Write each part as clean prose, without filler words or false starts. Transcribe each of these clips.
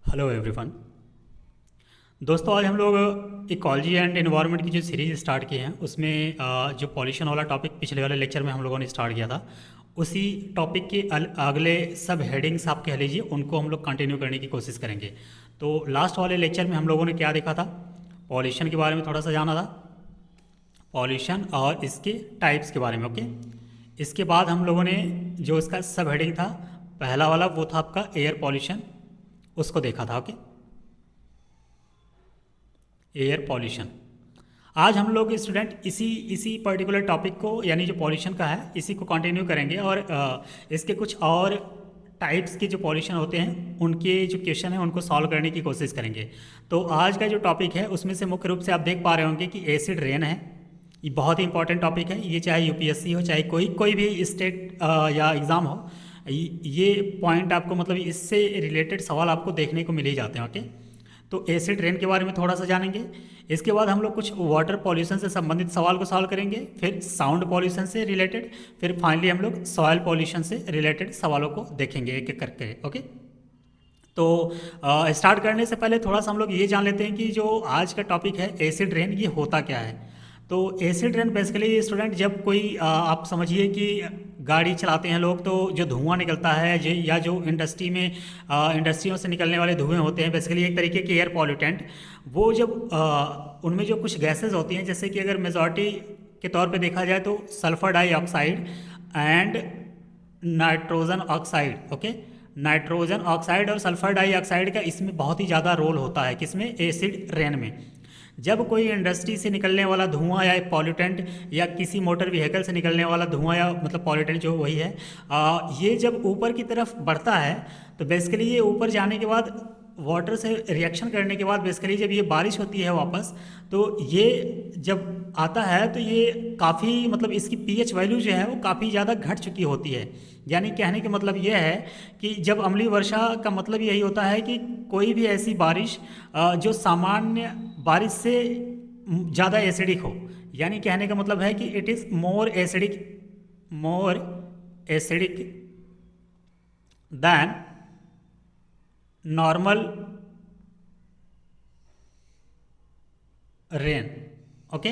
Hello everyone. दोस्तों, आज हम लोग इकोलॉजी एंड एनवायरनमेंट की जो सीरीज स्टार्ट की है उसमें जो पॉल्यूशन वाला टॉपिक पिछले वाले लेक्चर में हम लोगों ने स्टार्ट किया था, उसी टॉपिक के अगले सब हेडिंग्स आप कह लीजिए उनको हम लोग कंटिन्यू करने की कोशिश करेंगे। तो लास्ट वाले लेक्चर में हम लोगों ने क्या देखा था? पॉल्यूशन के बारे में थोड़ा सा जाना था, पॉल्यूशन और इसके टाइप्स के बारे में। ओके, इसके बाद हम लोगों ने जो इसका सब हेडिंग था पहला वाला वो था आपका एयर पॉल्यूशन, उसको देखा था। Okay, air pollution. आज हम लोग स्टूडेंट इसी इसी पर्टिकुलर टॉपिक को यानी जो पॉल्यूशन का है इसी को कंटिन्यू करेंगे और इसके कुछ और टाइप्स के जो पॉल्यूशन होते हैं उनके जो क्वेश्चन है उनको सॉल्व करने की कोशिश करेंगे। तो आज का जो टॉपिक है उसमें से मुख्य रूप से आप देख पा रहे होंगे कि एसिड रेन है। ये बहुत ही इंपॉर्टेंट टॉपिक है, ये चाहे यूपीएससी हो चाहे कोई भी स्टेट या एग्ज़ाम हो, ये पॉइंट आपको मतलब इससे रिलेटेड सवाल आपको देखने को मिल ही जाते हैं। ओके, तो एसिड रेन के बारे में थोड़ा सा जानेंगे। इसके बाद हम लोग कुछ वाटर पॉल्यूशन से संबंधित सवाल को सॉल्व करेंगे, फिर साउंड पॉल्यूशन से रिलेटेड, फिर फाइनली हम लोग सॉयल पॉल्यूशन से रिलेटेड सवालों को देखेंगे एक एक करके। ओके, तो स्टार्ट करने से पहले थोड़ा सा हम लोग ये जान लेते हैं कि जो आज का टॉपिक है एसिड रेन, ये होता क्या है। तो एसिड रेन बेसिकली स्टूडेंट जब कोई आप समझिए कि गाड़ी चलाते हैं लोग तो जो धुआं निकलता है या जो इंडस्ट्री में इंडस्ट्रियों से निकलने वाले धुएं होते हैं, बेसिकली एक तरीके के एयर पॉल्यूटेंट, वो जब उनमें जो कुछ गैसेज होती हैं, जैसे कि अगर मेजॉरिटी के तौर पे देखा जाए तो sulphur dioxide and nitrogen oxide. Okay, nitrogen oxide और सल्फर डाइऑक्साइड का इसमें बहुत ही ज़्यादा रोल होता है, किसमें? एसिड रेन में। जब कोई इंडस्ट्री से निकलने वाला धुआं या पॉल्यूटेंट या किसी मोटर व्हीकल से निकलने वाला धुआं या मतलब पॉल्यूटेंट जो वही है, ये जब ऊपर की तरफ बढ़ता है तो बेसिकली ये ऊपर जाने के बाद वाटर से रिएक्शन करने के बाद बेसिकली जब ये बारिश होती है वापस, तो ये जब आता है तो ये काफ़ी मतलब इसकी पीएच वैल्यू जो है वो काफ़ी ज़्यादा घट चुकी होती है। यानी कहने का मतलब ये है कि जब अम्लीय वर्षा का मतलब यही होता है कि कोई भी ऐसी बारिश जो सामान्य बारिश से ज़्यादा एसिडिक हो, यानी कहने का मतलब है कि it is more acidic than normal rain. Okay,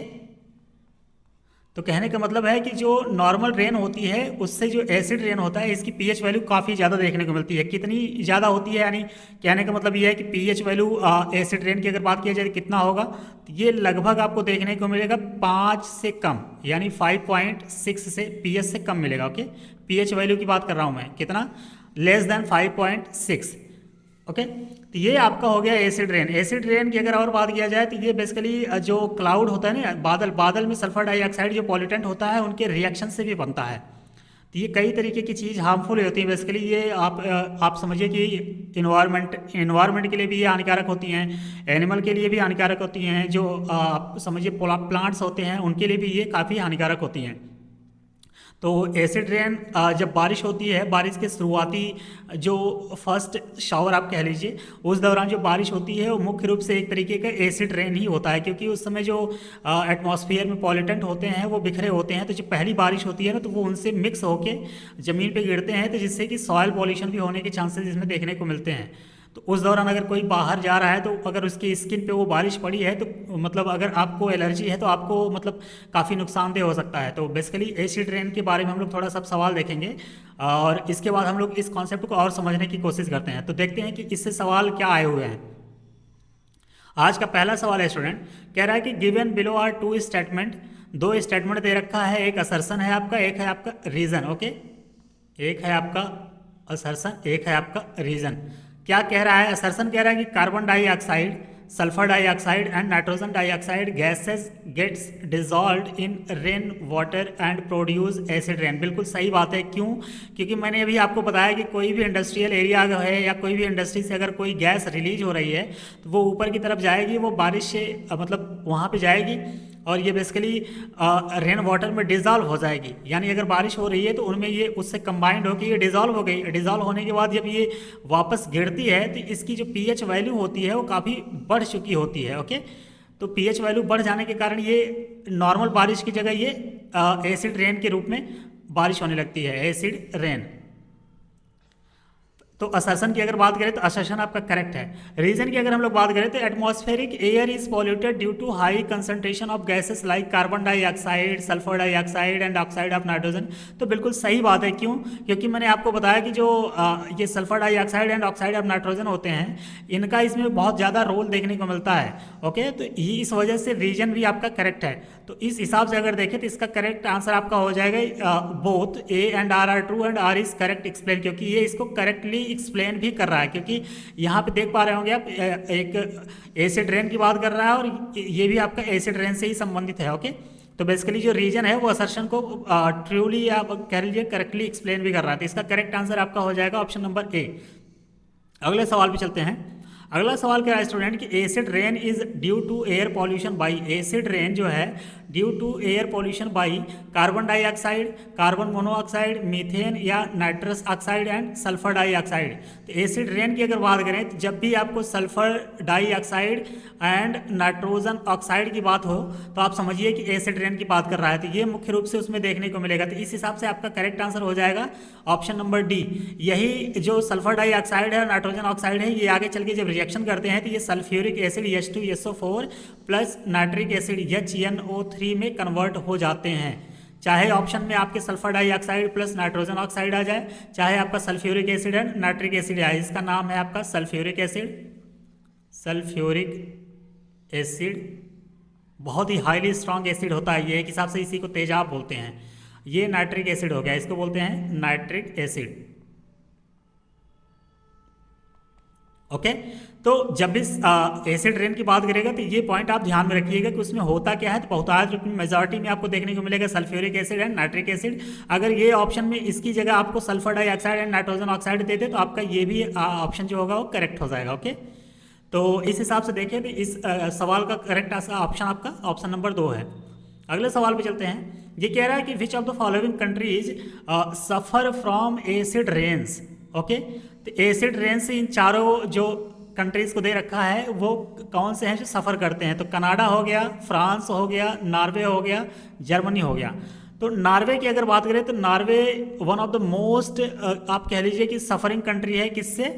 तो कहने का मतलब है कि जो नॉर्मल रेन होती है उससे जो एसिड रेन होता है इसकी पीएच वैल्यू काफ़ी ज़्यादा देखने को मिलती है। कितनी ज़्यादा होती है, यानी कहने का मतलब ये है कि पीएच वैल्यू एसिड रेन की अगर बात किया जाए कितना होगा, तो ये लगभग आपको देखने को मिलेगा 5 से कम, यानी 5.6 से पीएच से कम मिलेगा। ओके, पीएच वैल्यू की बात कर रहा हूँ मैं, कितना? Less than 5.6। ओके, तो ये आपका हो गया एसिड रेन। एसिड रेन की अगर और बात किया जाए तो ये बेसिकली जो क्लाउड होता है ना, बादल, बादल में सल्फर डाइऑक्साइड जो पॉल्यूटेंट होता है उनके रिएक्शन से भी बनता है। तो ये कई तरीके की चीज़ हार्मफुल होती है। बेसिकली ये आप समझिए कि इन्वायरमेंट के लिए भी ये हानिकारक होती हैं, एनिमल के लिए भी हानिकारक होती हैं, जो आप समझिए प्लांट्स होते हैं उनके लिए भी ये काफ़ी हानिकारक होती हैं। तो एसिड रेन जब बारिश होती है, बारिश के शुरुआती जो फर्स्ट शावर आप कह लीजिए, उस दौरान जो बारिश होती है वो मुख्य रूप से एक तरीके का एसिड रेन ही होता है, क्योंकि उस समय जो एटमॉस्फेयर में पॉल्यूटेंट होते हैं वो बिखरे होते हैं। तो जब पहली बारिश होती है ना तो वो उनसे मिक्स होके ज़मीन पे गिरते हैं, तो जिससे कि सॉयल पॉल्यूशन भी होने के चांसेस इसमें देखने को मिलते हैं। तो उस दौरान अगर कोई बाहर जा रहा है तो अगर उसकी स्किन पे वो बारिश पड़ी है तो मतलब अगर आपको एलर्जी है तो आपको मतलब काफ़ी नुकसानदेह हो सकता है। तो बेसिकली एसिड रेन के बारे में हम लोग थोड़ा सा सवाल देखेंगे और इसके बाद हम लोग इस कॉन्सेप्ट को और समझने की कोशिश करते हैं। तो देखते हैं कि इससे सवाल क्या आए हुए हैं। आज का पहला सवाल है स्टूडेंट, कह रहा है कि given below are two statement, दो स्टेटमेंट दे रखा है, एक असर्शन है आपका, एक है आपका रीजन। ओके, एक है आपका असर्शन, एक है आपका रीजन। क्या कह रहा है? असर्शन कह रहा है कि carbon dioxide, sulphur dioxide and nitrogen dioxide gases gets dissolved in rain water and produce acid rain. बिल्कुल सही बात है। क्यों? क्योंकि मैंने अभी आपको बताया कि कोई भी इंडस्ट्रियल एरिया है या कोई भी इंडस्ट्री से अगर कोई गैस रिलीज हो रही है तो वो ऊपर की तरफ जाएगी, वो बारिश से मतलब वहाँ पे जाएगी और ये बेसिकली रेन वाटर में डिज़ोल्व हो जाएगी। यानी अगर बारिश हो रही है तो उनमें ये उससे कंबाइंड होकर ये डिज़ोल्व हो गई। डिज़ोल्व होने के बाद जब ये वापस गिरती है तो इसकी जो पीएच वैल्यू होती है वो काफ़ी बढ़ चुकी होती है। ओके, तो पीएच वैल्यू बढ़ जाने के कारण ये नॉर्मल बारिश की जगह ये एसिड रेन के रूप में बारिश होने लगती है, एसिड रेन। तो असर्शन की अगर बात करें तो असर्शन आपका करेक्ट है। रीजन की अगर हम लोग बात करें तो atmospheric air is polluted due to high concentration of gases like carbon dioxide, sulphur dioxide and oxide of nitrogen. तो बिल्कुल सही बात है। क्यों? क्योंकि मैंने आपको बताया कि जो ये sulphur dioxide and oxide of nitrogen होते हैं, इनका इसमें बहुत ज़्यादा रोल देखने को मिलता है। ओके, तो इस वजह से रीजन भी आपका करेक्ट है। तो इस हिसाब से अगर देखें तो इसका करेक्ट आंसर आपका हो जाएगा both A and R are true and R is correct explain, क्योंकि ये इसको करेक्टली एक्सप्लेन भी कर रहा है। क्योंकि यहाँ पे देख पा रहे होंगे आप एक एसिड रेन की बात कर रहा है और ये भी आपका एसिड रेन से ही संबंधित है। ओके, तो बेसिकली जो रीजन है वो असर्शन को ट्रूली आप कह लीजिए करेक्टली एक्सप्लेन भी कर रहा है। तो इसका करेक्ट आंसर आपका हो जाएगा ऑप्शन नंबर ए। अगले सवाल पे चलते हैं। अगला सवाल क्या है स्टूडेंट कि acid rain is due to air pollution by, acid rain जो है due to air pollution by carbon dioxide, carbon monoxide, methane या nitrous oxide and sulphur dioxide. तो एसिड रेन की अगर बात करें तो जब भी आपको sulphur dioxide and nitrogen oxide की बात हो तो आप समझिए कि एसिड रेन की बात कर रहा है। तो ये मुख्य रूप से उसमें देखने को मिलेगा। तो इस हिसाब से आपका करेक्ट आंसर हो जाएगा ऑप्शन नंबर डी। यही जो सल्फर डाइऑक्साइड है, नाइट्रोजन ऑक्साइड है, ये आगे चल के जब रिएक्शन करते हैं तो ये sulphuric acid H2SO4 plus nitric acid HNO3 में कन्वर्ट हो जाते हैं। चाहे ऑप्शन में आपके sulphur dioxide plus nitrogen oxide आ जाए, चाहे आपका sulphuric acid and nitric acid आए, इसका नाम है आपका सल्फ्यूरिक एसिड। सल्फ्यूरिक एसिड बहुत ही हाईली स्ट्रॉन्ग एसिड होता है, ये एक हिसाब से इसी को तेजाब बोलते हैं। ये नाइट्रिक एसिड हो गया, इसको बोलते हैं नाइट्रिक एसिड। ओके, तो जब इस एसिड रेन की बात करेगा तो ये पॉइंट आप ध्यान में रखिएगा कि उसमें होता क्या है। तो बहुतायत रूप में मेजॉरिटी में आपको देखने को मिलेगा sulphuric acid and nitric acid. अगर ये ऑप्शन में इसकी जगह आपको sulphur dioxide and nitrogen oxide दे दे तो आपका ये भी ऑप्शन जो होगा वो करेक्ट हो जाएगा। ओके, तो इस हिसाब से देखें तो इस सवाल का करेक्ट ऑप्शन आपका ऑप्शन नंबर 2 है। अगले सवाल पे चलते हैं। ये कह रहा है कि which of the following countries suffer from acid rains. Okay, तो एसिड रेन से इन चारों जो कंट्रीज को दे रखा है वो कौन से हैं जो सफ़र करते हैं। तो कनाडा हो गया, फ्रांस हो गया, नॉर्वे हो गया, जर्मनी हो गया। तो नॉर्वे की अगर बात करें तो Norway one of the most आप कह लीजिए कि सफरिंग कंट्री है किससे,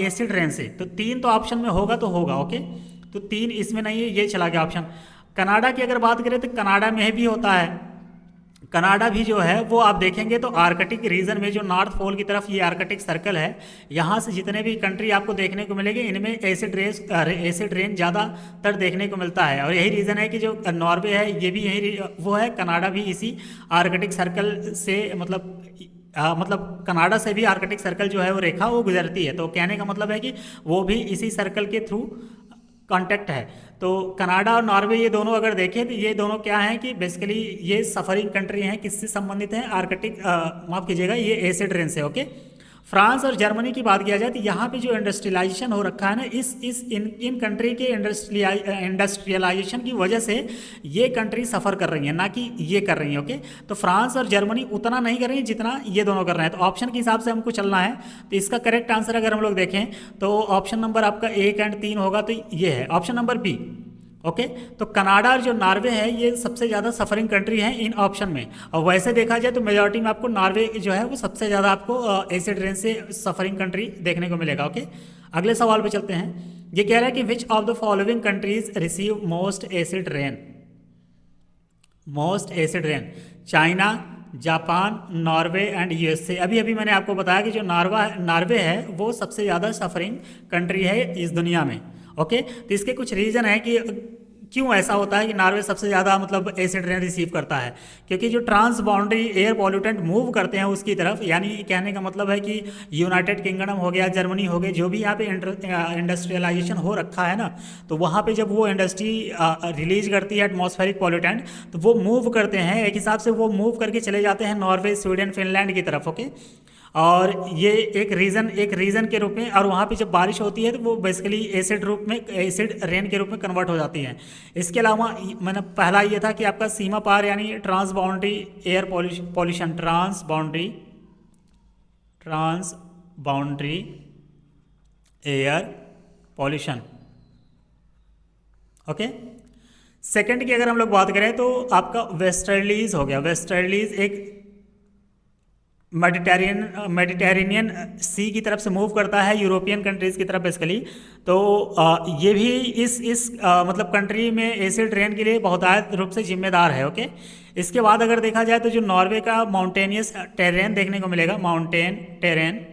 एसिड रेन से। तो 3 तो ऑप्शन में होगा तो होगा। ओके, तो 3 इसमें नहीं है, ये चला गया ऑप्शन। कनाडा की अगर बात करें तो कनाडा में भी होता है। कनाडा भी जो है वो आप देखेंगे तो आर्कटिक रीजन में जो नॉर्थ पोल की तरफ ये आर्कटिक सर्कल है, यहाँ से जितने भी कंट्री आपको देखने को मिलेंगे इनमें एसिड रेन ज़्यादातर देखने को मिलता है। और यही रीज़न है कि जो नॉर्वे है ये भी यही वो है, कनाडा भी इसी आर्कटिक सर्कल से मतलब कनाडा से भी आर्कटिक सर्कल जो है वो रेखा वो गुजरती है। तो कहने का मतलब है कि वो भी इसी सर्कल के थ्रू कांटेक्ट है। तो कनाडा और नॉर्वे ये दोनों अगर देखें तो ये दोनों क्या हैं कि बेसिकली ये सफरिंग कंट्री हैं, किससे संबंधित हैं, आर्कटिक माफ कीजिएगा ये एसिड रेन से। ओके, फ्रांस और जर्मनी की बात किया जाए तो यहाँ पे जो इंडस्ट्रियलाइजेशन हो रखा है ना, इन कंट्री के इंडस्ट्रियलाइजेशन की वजह से ये कंट्री सफ़र कर रही है, ना कि ये कर रही है। ओके, तो फ्रांस और जर्मनी उतना नहीं कर रही है जितना ये दोनों कर रहे हैं। तो ऑप्शन के हिसाब से हमको चलना है। तो इसका करेक्ट आंसर अगर हम लोग देखें तो ऑप्शन नंबर आपका 1 और 3 होगा, तो ये है ऑप्शन नंबर बी। ओके, तो कनाडा और जो नॉर्वे है ये सबसे ज़्यादा सफरिंग कंट्री है इन ऑप्शन में। और वैसे देखा जाए तो मेजॉरिटी में आपको नॉर्वे जो है वो सबसे ज़्यादा आपको एसिड रेन से सफरिंग कंट्री देखने को मिलेगा। ओके, अगले सवाल पे चलते हैं। ये कह रहा है कि which of the following countries receive most acid rain. Most acid rain, China, Japan, Norway and USA. अभी अभी मैंने आपको बताया कि जो नॉर्वे है वो सबसे ज़्यादा सफरिंग कंट्री है इस दुनिया में। ओके, तो इसके कुछ रीज़न है कि क्यों ऐसा होता है कि नॉर्वे सबसे ज़्यादा मतलब एसिड रेन रिसीव करता है। क्योंकि जो transboundary air pollutant move करते हैं उसकी तरफ, यानी कहने का मतलब है कि यूनाइटेड किंगडम हो गया, जर्मनी हो गई, जो भी यहाँ पे इंडस्ट्रियलाइजेशन हो रखा है ना, तो वहाँ पे जब वो इंडस्ट्री रिलीज करती है एटमॉस्फेरिक पॉल्यूटेंट तो वो मूव करते हैं, एक हिसाब से वो मूव करके चले जाते हैं नॉर्वे, स्वीडन, फिनलैंड की तरफ। ओके, और ये एक रीज़न के रूप में, और वहाँ पे जब बारिश होती है तो वो बेसिकली एसिड रेन के रूप में कन्वर्ट हो जाती है। इसके अलावा मैंने पहला ये था कि आपका सीमा पार यानी transboundary air pollution, transboundary air pollution. Okay, second की अगर हम लोग बात करें तो आपका वेस्टर्लीज हो गया। वेस्टर्लीज एक मेडिटेरेनियन सी की तरफ से मूव करता है यूरोपियन कंट्रीज़ की तरफ बेसिकली। तो ये भी इस मतलब कंट्री में एसिड रेन के लिए बहुतायत रूप से जिम्मेदार है। ओके, इसके बाद अगर देखा जाए तो जो नॉर्वे का माउंटेनियस टेरेन देखने को मिलेगा, माउंटेन टेरेन,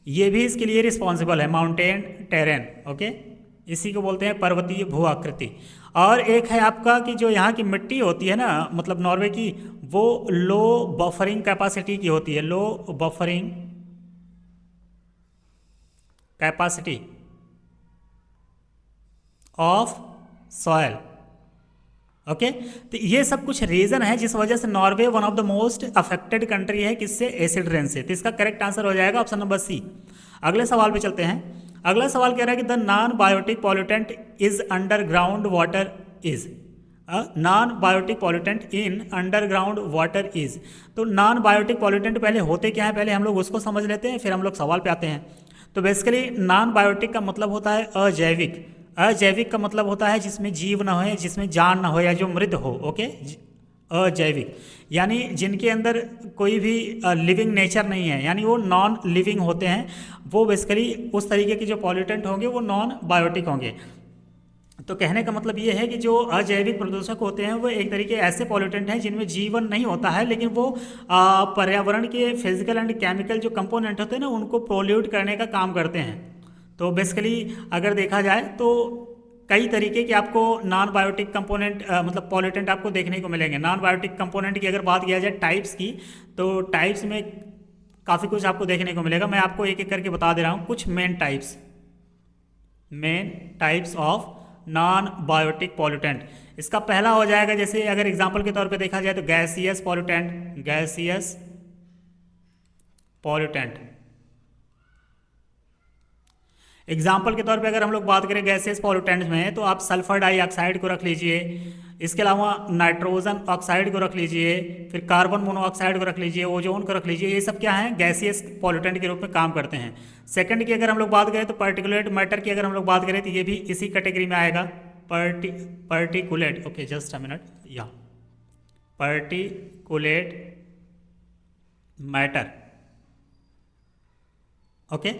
ये भी इसके लिए रिस्पॉन्सिबल है, माउंटेन टेरेन। ओके, इसी को बोलते हैं पर्वतीय भू आकृति। और एक है आपका कि जो यहाँ की मिट्टी होती है ना, मतलब नॉर्वे की, वो लो बफरिंग कैपेसिटी की होती है, low buffering capacity of soil. Okay, तो ये सब कुछ रीजन है जिस वजह से Norway one of the most affected country है किससे, एसिड रेन से। तो इसका करेक्ट आंसर हो जाएगा ऑप्शन नंबर सी। अगले सवाल पे चलते हैं। अगला सवाल कह रहा है कि the non biotic pollutant is underground water is, non biotic pollutant in underground water is. तो नॉन बायोटिक पॉल्यूटेंट पहले होते क्या है, पहले हम लोग उसको समझ लेते हैं, फिर हम लोग सवाल पे आते हैं। तो बेसिकली नॉन बायोटिक का मतलब होता है अजैविक। अजैविक का मतलब होता है जिसमें जीव ना हो, जिसमें जान ना हो, या जो मृत हो। ओके, अजैविक यानी जिनके अंदर कोई भी लिविंग नेचर नहीं है, यानी वो नॉन लिविंग होते हैं। वो बेसिकली उस तरीके के जो पॉल्यूटेंट होंगे वो नॉन बायोटिक होंगे। तो कहने का मतलब ये है कि जो अजैविक प्रदूषक होते हैं वो एक तरीके ऐसे पॉल्यूटेंट हैं जिनमें जीवन नहीं होता है, लेकिन वो पर्यावरण के फिजिकल एंड केमिकल जो कंपोनेंट होते हैं ना, उनको पोल्यूट करने का काम करते हैं। तो बेसिकली अगर देखा जाए तो कई तरीके के आपको नॉन बायोटिक कंपोनेंट मतलब पॉल्यूटेंट आपको देखने को मिलेंगे। नॉन बायोटिक कंपोनेंट की अगर बात किया जाए टाइप्स की, तो टाइप्स में काफ़ी कुछ आपको देखने को मिलेगा। मैं आपको एक एक करके बता दे रहा हूँ कुछ main types of non biotic pollutant. इसका पहला हो जाएगा, जैसे अगर एग्जांपल के तौर पे देखा जाए तो गैसियस पॉल्यूटेंट। एग्जाम्पल के तौर पे अगर हम लोग बात करें गैसेस पॉल्यूटेंट्स में, तो आप सल्फर डाइऑक्साइड को रख लीजिए, इसके अलावा नाइट्रोजन ऑक्साइड को रख लीजिए, फिर कार्बन मोनोऑक्साइड को रख लीजिए, ओजोन को रख लीजिए। ये सब क्या है, गैसियस पॉल्यूटेंट के रूप में काम करते हैं। सेकंड की अगर हम लोग बात करें तो पार्टिकुलेट मैटर की अगर हम लोग बात करें तो ये भी इसी कैटेगरी में आएगा। Particulate, okay just a minute, या पार्टिकुलेट मैटर। ओके,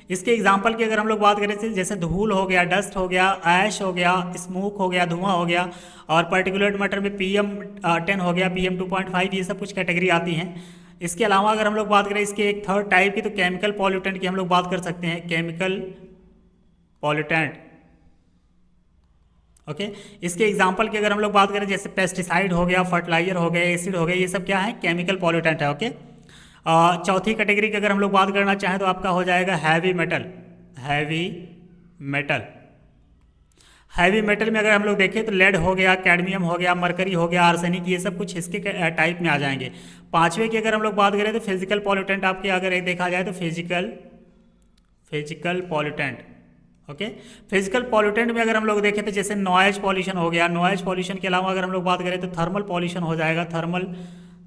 इसके एग्जाम्पल की अगर हम लोग बात करें जैसे धूल हो गया, डस्ट हो गया, ऐश हो गया, स्मोक हो गया, धुआं हो गया, और पार्टिकुलेट मैटर में PM10 हो गया, PM2.5, ये सब कुछ कैटेगरी आती हैं। इसके अलावा अगर हम लोग बात करें इसके एक थर्ड टाइप की, तो केमिकल पॉल्यूटेंट की हम लोग बात कर सकते हैं, केमिकल पॉल्यूटेंट। ओके, इसके एग्जाम्पल की अगर हम लोग बात करें जैसे पेस्टिसाइड हो गया, फर्टिलाइजर हो गया, एसिड हो गया, ये सब क्या है, केमिकल पॉल्यूटेंट है। ओके, चौथी कैटेगरी की अगर हम लोग बात करना चाहें तो आपका हो जाएगा हैवी मेटल। हैवी मेटल में अगर हम लोग देखें तो लेड हो गया, कैडमियम हो गया, मरकरी हो गया, आर्सेनिक, ये सब कुछ इसके टाइप में आ जाएंगे। पांचवे की अगर हम लोग बात करें तो फिजिकल पॉल्यूटेंट आपके अगर एक देखा जाए तो physical pollutant. Okay, physical pollutant में अगर हम लोग देखें तो जैसे नॉइज पॉल्यूशन हो गया, नॉइज पॉल्यूशन के अलावा अगर हम लोग बात करें तो थर्मल पॉल्यूशन हो जाएगा,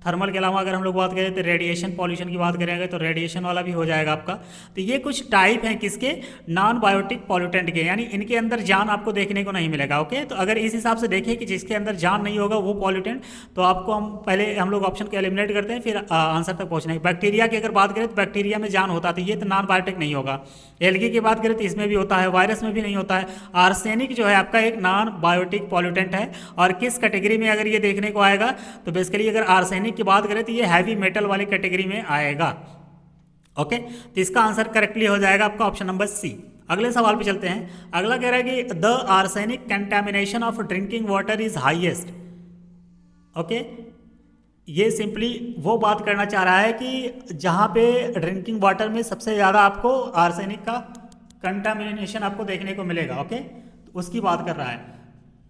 थर्मल के अलावा अगर हम लोग बात करें तो रेडिएशन पॉल्यूशन की बात करेंगे तो रेडिएशन वाला भी हो जाएगा आपका। तो ये कुछ टाइप हैं किसके, नॉन बायोटिक पॉल्यूटेंट के, यानी इनके अंदर जान आपको देखने को नहीं मिलेगा। ओके, तो अगर इस हिसाब से देखें कि जिसके अंदर जान नहीं होगा वो पॉल्यूटेंट, तो आपको हम लोग ऑप्शन को एलिमिनेट करते हैं, फिर आंसर तक पहुँचने। बैक्टीरिया की अगर बात करें तो बैक्टीरिया में जान होता, तो ये तो नॉन बायोटिक नहीं होगा। एल्गी की बात करें तो इसमें भी होता है, वायरस में भी नहीं होता है। आर्सेनिक जो है आपका एक नॉन बायोटिक पॉल्यूटेंट है, और किस कैटेगरी में अगर ये देखने को आएगा तो बेसिकली अगर आर्सेनिक की बात करें तो ये हैवी मेटल वाली कैटेगरी में आएगा। ओके, तो इसका आंसर करेक्टली हो जाएगा आपका ऑप्शन नंबर सी। अगले सवाल पे चलते हैं। अगला कह रहा है कि the arsenic contamination of drinking water is highest. Okay, ये सिंपली वो बात करना चाह रहा है कि जहाँ पे ड्रिंकिंग वाटर में सबसे ज़्यादा आपको आर्सेनिक का कंटामिनेशन आपको देखने को मिलेगा। ओके, तो उसकी बात कर रहा है।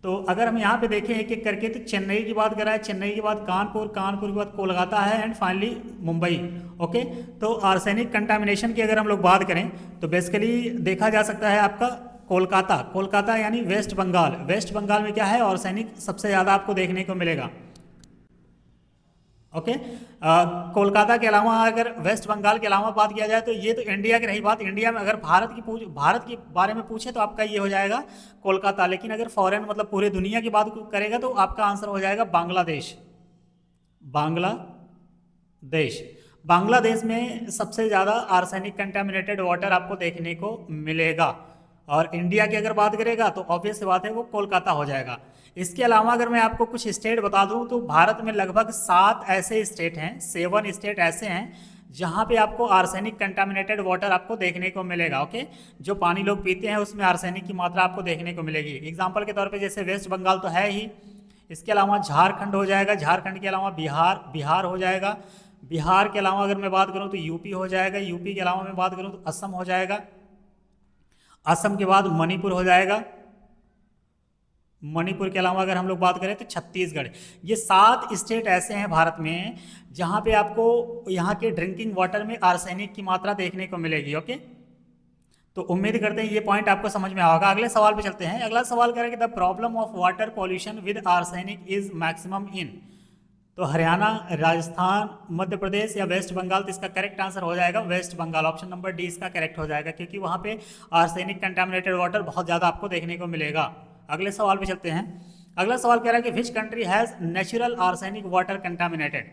तो अगर हम यहाँ पे देखें एक एक करके, तो चेन्नई की बात कर रहा है, चेन्नई के बाद कानपुर के बाद कोलकाता है, एंड फाइनली मुंबई। ओके, तो आर्सेनिक कंटामिनेशन की अगर हम लोग बात करें तो बेसिकली देखा जा सकता है आपका कोलकाता यानी वेस्ट बंगाल में क्या है, आर्सेनिक सबसे ज़्यादा आपको देखने को मिलेगा। ओके, कोलकाता के अलावा अगर वेस्ट बंगाल के अलावा बात किया जाए तो ये तो इंडिया की रही बात। इंडिया में अगर भारत के बारे में पूछे तो आपका ये हो जाएगा कोलकाता, लेकिन अगर फॉरेन मतलब पूरे दुनिया की बात करेगा तो आपका आंसर हो जाएगा बांग्लादेश। बांग्लादेश में सबसे ज़्यादा आर्सेनिक कंटामिनेटेड वाटर आपको देखने को मिलेगा। और इंडिया की अगर बात करेगा तो ऑब्वियस बात है वो कोलकाता हो जाएगा। इसके अलावा अगर मैं आपको कुछ स्टेट बता दूं तो भारत में लगभग 7 ऐसे स्टेट हैं, 7 स्टेट ऐसे हैं जहां पे आपको आर्सेनिक कंटामिनेटेड वाटर आपको देखने को मिलेगा। ओके, जो पानी लोग पीते हैं उसमें आर्सेनिक की मात्रा आपको देखने को मिलेगी। एग्जाम्पल के तौर पे जैसे वेस्ट बंगाल तो है ही, इसके अलावा झारखंड हो जाएगा, झारखंड के अलावा बिहार हो जाएगा, बिहार के अलावा अगर मैं बात करूं तो यूपी हो जाएगा, यूपी के अलावा मैं बात करूं तो असम हो जाएगा, असम के बाद मणिपुर हो जाएगा, मणिपुर के अलावा अगर हम लोग बात करें तो छत्तीसगढ़। ये 7 स्टेट ऐसे हैं भारत में जहां पे आपको यहाँ के ड्रिंकिंग वाटर में आर्सेनिक की मात्रा देखने को मिलेगी। ओके, तो उम्मीद करते हैं ये पॉइंट आपको समझ में आएगा। अगले सवाल पे चलते हैं। अगला सवाल करें कि the problem of water pollution with arsenic is maximum in, तो हरियाणा, राजस्थान, मध्य प्रदेश या वेस्ट बंगाल। तो इसका करेक्ट आंसर हो जाएगा West Bengal, option number D इसका करेक्ट हो जाएगा, क्योंकि वहाँ पे आर्सेनिक कंटामिनेटेड वाटर बहुत ज़्यादा आपको देखने को मिलेगा। अगले सवाल पे चलते हैं। अगला सवाल कह रहा है कि which country has natural arsenic water contaminated,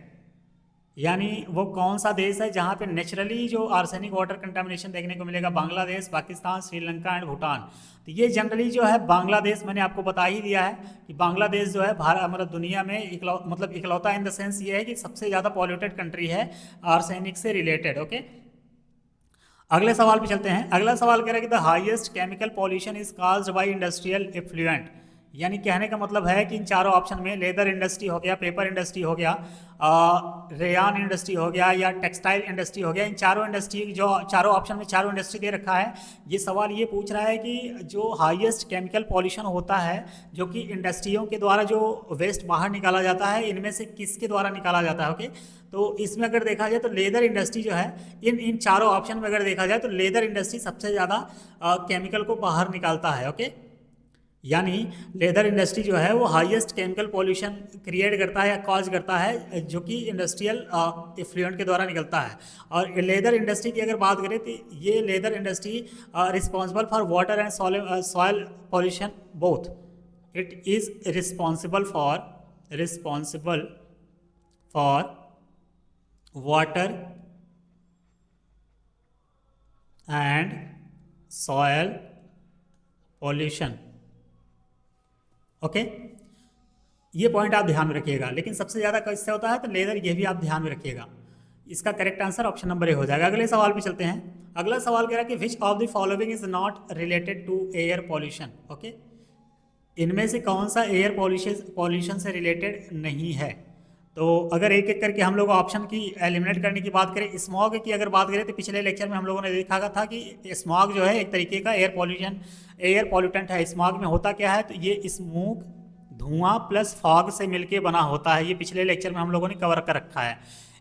यानी वो कौन सा देश है जहाँ पे नेचुरली जो आर्सेनिक वाटर कंटामिनेशन देखने को मिलेगा। बांग्लादेश, पाकिस्तान, श्रीलंका एंड भूटान। तो ये जनरली जो है बांग्लादेश, मैंने आपको बता ही दिया है कि बांग्लादेश जो है भारत मतलब दुनिया में इकलौता इन द सेंस ये है कि सबसे ज़्यादा पॉल्यूटेड कंट्री है आर्सेनिक से रिलेटेड। ओके, अगले सवाल पे चलते हैं। अगला सवाल कह रहा है कि the highest chemical pollution is caused by industrial effluent, यानी कहने का मतलब है कि इन चारों ऑप्शन में लेदर इंडस्ट्री हो गया, पेपर इंडस्ट्री हो गया, रेयान इंडस्ट्री हो गया या टेक्सटाइल इंडस्ट्री हो गया, इन चारों इंडस्ट्री जो चारों ऑप्शन में चारों इंडस्ट्री दे रखा है। ये सवाल ये पूछ रहा है कि जो हाईएस्ट केमिकल पॉल्यूशन होता है जो कि इंडस्ट्रियों के द्वारा जो वेस्ट बाहर निकाला जाता है, इनमें से किसके द्वारा निकाला जाता है। ओके, तो इसमें अगर देखा जाए तो लेदर इंडस्ट्री जो है इन चारों ऑप्शन में अगर देखा जाए तो लेदर इंडस्ट्री सबसे ज़्यादा केमिकल को बाहर निकालता है। ओके, यानी लेदर इंडस्ट्री जो है वो हाईएस्ट केमिकल पॉल्यूशन क्रिएट करता है या कॉज करता है जो कि इंडस्ट्रियल इफ्लुएंट के द्वारा निकलता है। और लेदर इंडस्ट्री की अगर बात करें तो ये leather industry responsible for water and soil pollution both. It is responsible for water and soil pollution. Okay, ये पॉइंट आप ध्यान में रखिएगा, लेकिन सबसे ज़्यादा किससे होता है तो लेदर, ये भी आप ध्यान में रखिएगा। इसका correct answer option number A हो जाएगा। अगले सवाल पे चलते हैं। अगला सवाल कह रहा है कि which of the following is not related to air pollution. Okay, इनमें से कौन सा एयर पॉल्यूशन से रिलेटेड नहीं है। तो अगर एक एक करके हम लोग ऑप्शन की एलिमिनेट करने की बात करें, स्मॉग की अगर बात करें तो पिछले लेक्चर में हम लोगों ने देखा था कि स्मॉग जो है एक तरीके का एयर पॉल्यूटेंट है। स्मॉग में होता क्या है तो ये स्मोक, धुआं प्लस फॉग से मिलके बना होता है। ये पिछले लेक्चर में हम लोगों ने कवर कर रखा है।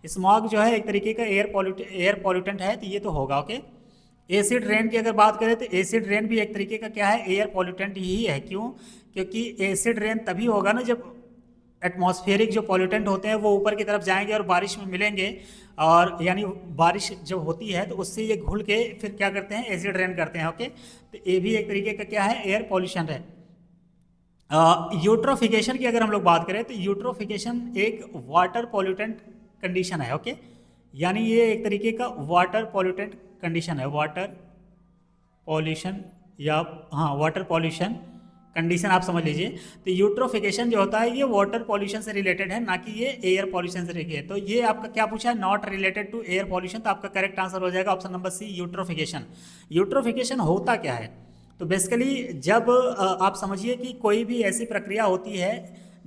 स्मॉग जो है एक तरीके का एयर पॉल्यूटेंट है, तो ये तो होगा। ओके, एसिड रेन की अगर बात करें तो एसिड रेन भी एक तरीके का क्या है, एयर पॉल्यूटेंट ही है। क्यों? क्योंकि एसिड रेन तभी होगा ना जब एटमॉस्फेरिक जो पॉल्यूटेंट होते हैं वो ऊपर की तरफ जाएंगे और बारिश में मिलेंगे, और यानी बारिश जब होती है तो उससे ये घुल के फिर क्या करते हैं, एसिड रेन करते हैं। ओके, तो ये भी एक तरीके का क्या है, एयर पॉल्यूशन है। यूट्रोफिकेशन की अगर हम लोग बात करें तो यूट्रोफिकेशन एक वाटर पॉल्यूटेंट कंडीशन है। ओके, यानी ये एक तरीके का वाटर पॉल्यूटेंट कंडीशन है, वाटर पॉल्यूशन या वाटर पॉल्यूशन कंडीशन आप समझ लीजिए। तो यूट्रोफिकेशन जो होता है ये वाटर पॉल्यूशन से रिलेटेड है, ना कि ये एयर पॉल्यूशन से रिलेटेड है। तो ये आपका क्या पूछा है, not related to air pollution, तो आपका करेक्ट आंसर हो जाएगा option number C, eutrophication. Eutrophication होता क्या है, तो बेसिकली जब आप समझिए कि कोई भी ऐसी प्रक्रिया होती है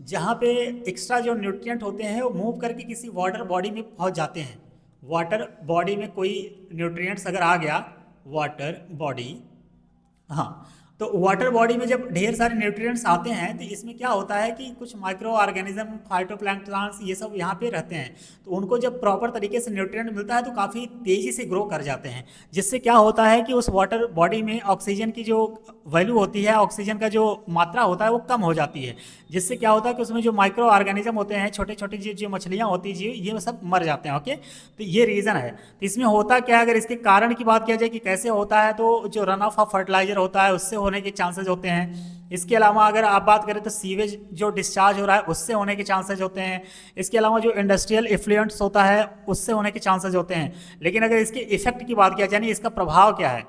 जहाँ पे एक्स्ट्रा जो न्यूट्रिएंट होते हैं वो मूव करके किसी वाटर बॉडी में पहुँच जाते हैं। वाटर बॉडी में कोई न्यूट्रिएंट्स अगर आ गया, वाटर बॉडी, तो वाटर बॉडी में जब ढेर सारे न्यूट्रिएंट्स आते हैं तो इसमें क्या होता है कि कुछ माइक्रो ऑर्गेनिज्म, फाइटोप्लैंक्टन्स, ये सब यहाँ पे रहते हैं। तो उनको जब प्रॉपर तरीके से न्यूट्रिएंट मिलता है तो काफ़ी तेज़ी से ग्रो कर जाते हैं, जिससे क्या होता है कि उस वाटर बॉडी में ऑक्सीजन की जो वैल्यू होती है, ऑक्सीजन का जो मात्रा होता है वो कम हो जाती है, जिससे क्या होता है कि उसमें जो माइक्रो ऑर्गेनिज्म होते हैं, छोटे छोटे जो मछलियाँ होती हैं, ये सब मर जाते हैं। ओके, तो ये रीज़न है। तो इसमें होता क्या है, अगर इसके कारण की बात किया जाए कि कैसे होता है, तो जो रन ऑफ फर्टिलाइजर होता है उससे होने के चांसेस होते हैं। इसके अलावा अगर आप बात करें तो सीवेज जो डिस्चार्ज हो रहा है उससे होने के चांसेस होते हैं। इसके अलावा जो इंडस्ट्रियल इफ्लुएंट्स होता है उससे होने के चांसेस होते हैं। लेकिन अगर इसके इफेक्ट की बात किया जाए, यानी इसका प्रभाव क्या है,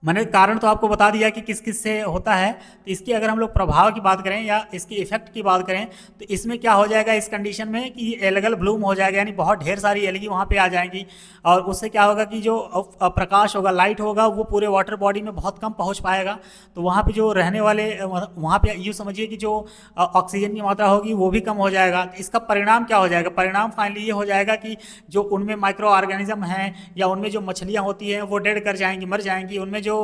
मैंने कारण तो आपको बता दिया कि किस किस से होता है, तो इसकी अगर हम लोग प्रभाव की बात करें या इसके इफेक्ट की बात करें तो इसमें क्या हो जाएगा इस कंडीशन में कि एलगल ब्लूम हो जाएगा, यानी बहुत ढेर सारी एलगी वहाँ पे आ जाएंगी और उससे क्या होगा कि जो प्रकाश होगा, लाइट होगा, वो पूरे वाटर बॉडी में बहुत कम पहुँच पाएगा। तो वहाँ पर जो रहने वाले, वहाँ पर यूँ समझिए कि जो ऑक्सीजन की मात्रा होगी वो भी कम हो जाएगा। तो इसका परिणाम क्या हो जाएगा, परिणाम फाइनली ये हो जाएगा कि जो उनमें माइक्रो ऑर्गेनिज्म हैं या उनमें जो मछलियाँ होती हैं वो डेड कर जाएंगी, मर जाएंगी। उनमें जो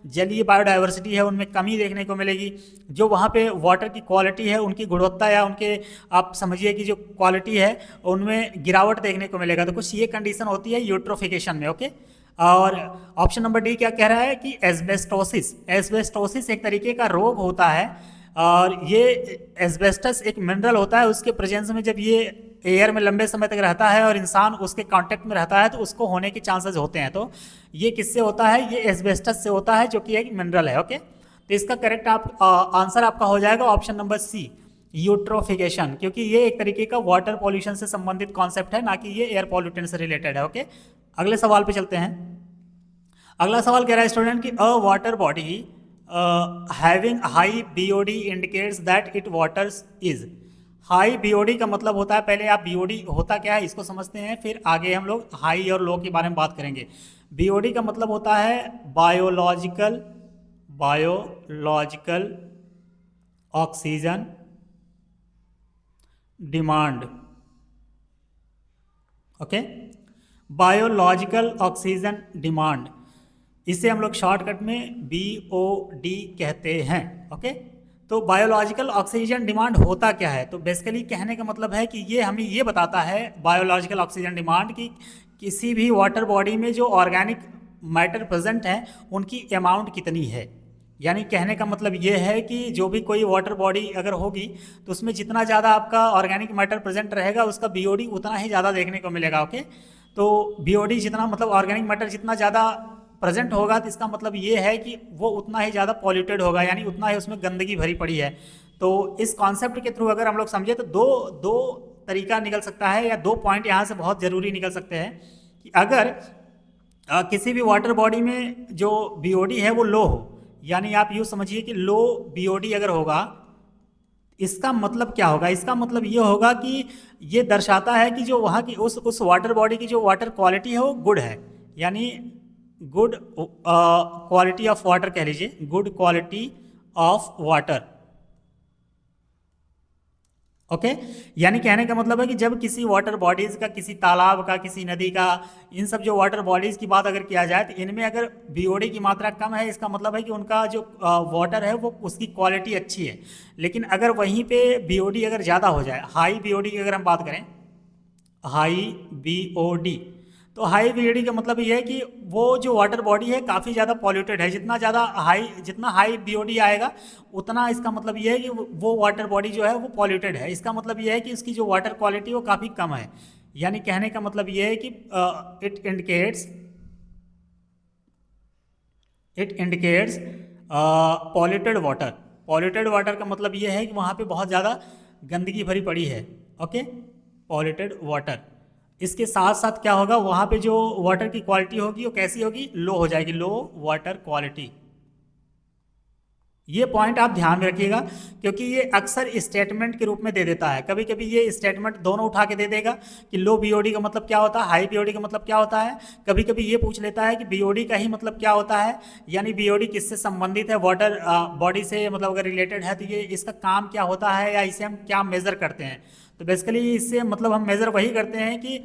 जलीय बायोडाइवर्सिटी है उनमें कमी देखने को मिलेगी। जो वहाँ पे वाटर की क्वालिटी है, उनकी गुणवत्ता या उनके आप समझिए कि जो क्वालिटी है उनमें गिरावट देखने को मिलेगा। तो कुछ ये कंडीशन होती है यूट्रोफिकेशन में। ओके, और ऑप्शन नंबर डी क्या कह रहा है कि एस्बेस्टोसिस। एस्बेस्टोसिस एक तरीके का रोग होता है और ये एस्बेस्टस एक मिनरल होता है, उसके प्रेजेंस में जब ये एयर में लंबे समय तक रहता है और इंसान उसके कांटेक्ट में रहता है तो उसको होने के चांसेस होते हैं। तो ये किससे होता है, ये एस्बेस्टस से होता है जो कि एक मिनरल है। ओके, तो इसका करेक्ट आंसर आपका हो जाएगा ऑप्शन नंबर सी, यूट्रोफिकेशन, क्योंकि ये एक तरीके का वाटर पॉल्यूशन से संबंधित कॉन्सेप्ट है, ना कि ये एयर पॉल्यूटेंट से रिलेटेड है। ओके, अगले सवाल पे चलते हैं। अगला सवाल कह रहा है स्टूडेंट कि अ water body having high BOD indicates that it waters is. High BOD का मतलब होता है, पहले आप बीओडी होता क्या है इसको समझते हैं, फिर आगे हम लोग हाई और लो के बारे में बात करेंगे। बीओडी का मतलब होता है biological oxygen demand. Okay, biological oxygen demand, इसे हम लोग शॉर्टकट में BOD कहते हैं। ओके, तो बायोलॉजिकल ऑक्सीजन डिमांड होता क्या है, तो बेसिकली कहने का मतलब है कि ये हमें ये बताता है बायोलॉजिकल ऑक्सीजन डिमांड की किसी भी वाटर बॉडी में जो ऑर्गेनिक मैटर प्रेजेंट है उनकी अमाउंट कितनी है। यानी कहने का मतलब ये है कि जो भी कोई वाटर बॉडी अगर होगी तो उसमें जितना ज़्यादा आपका ऑर्गेनिक मैटर प्रेजेंट रहेगा उसका BOD उतना ही ज़्यादा देखने को मिलेगा। ओके, तो BOD जितना मतलब ऑर्गेनिक मैटर जितना ज़्यादा प्रेजेंट होगा तो इसका मतलब ये है कि वो उतना ही ज़्यादा पॉल्यूटेड होगा, यानी उतना ही उसमें गंदगी भरी पड़ी है। तो इस कॉन्सेप्ट के थ्रू अगर हम लोग समझे तो दो तरीका निकल सकता है, या दो पॉइंट यहाँ से बहुत ज़रूरी निकल सकते हैं कि अगर किसी भी वाटर बॉडी में जो BOD है वो लो हो, यानी आप यूँ समझिए कि लो BOD अगर होगा, इसका मतलब क्या होगा, इसका मतलब ये होगा कि ये दर्शाता है कि जो वहाँ की उस वाटर बॉडी की जो वाटर क्वालिटी है वो गुड है, यानी गुड क्वालिटी ऑफ वाटर कह लीजिए, good quality of water. Okay, यानी कहने का मतलब है कि जब किसी वाटर बॉडीज़ का, किसी तालाब का, किसी नदी का, इन सब जो वाटर बॉडीज़ की बात अगर किया जाए तो इनमें अगर BOD की मात्रा कम है, इसका मतलब है कि उनका जो वाटर है वो उसकी क्वालिटी अच्छी है। लेकिन अगर वहीं पे BOD अगर ज़्यादा हो जाए, हाई BOD की अगर हम बात करें, हाई BOD, तो हाई BOD का मतलब ये है कि वो जो वाटर बॉडी है काफ़ी ज़्यादा पॉल्यूटेड है। जितना हाई BOD आएगा उतना इसका मतलब ये है कि वो वाटर बॉडी जो है वो पॉल्यूटेड है। इसका मतलब ये है कि उसकी जो वाटर क्वालिटी वो काफ़ी कम है। यानी कहने का मतलब ये है कि it indicates polluted water. Polluted water का मतलब ये है कि वहाँ पे बहुत ज़्यादा गंदगी भरी पड़ी है। Okay, polluted water. इसके साथ साथ क्या होगा, वहाँ पे जो वाटर की क्वालिटी होगी वो कैसी होगी, लो हो जाएगी, लो वाटर क्वालिटी। ये पॉइंट आप ध्यान में रखिएगा क्योंकि ये अक्सर स्टेटमेंट के रूप में दे देता है। कभी कभी ये स्टेटमेंट दोनों उठा के दे देगा कि लो BOD का मतलब क्या होता है, हाई BOD का मतलब क्या होता है। कभी कभी ये पूछ लेता है कि BOD का ही मतलब क्या होता है, यानी BOD किससे संबंधित है, वाटर बॉडी से मतलब अगर रिलेटेड है तो ये इसका काम क्या होता है या इसे हम क्या मेज़र करते हैं। तो बेसिकली इससे मतलब हम मेज़र वही करते हैं कि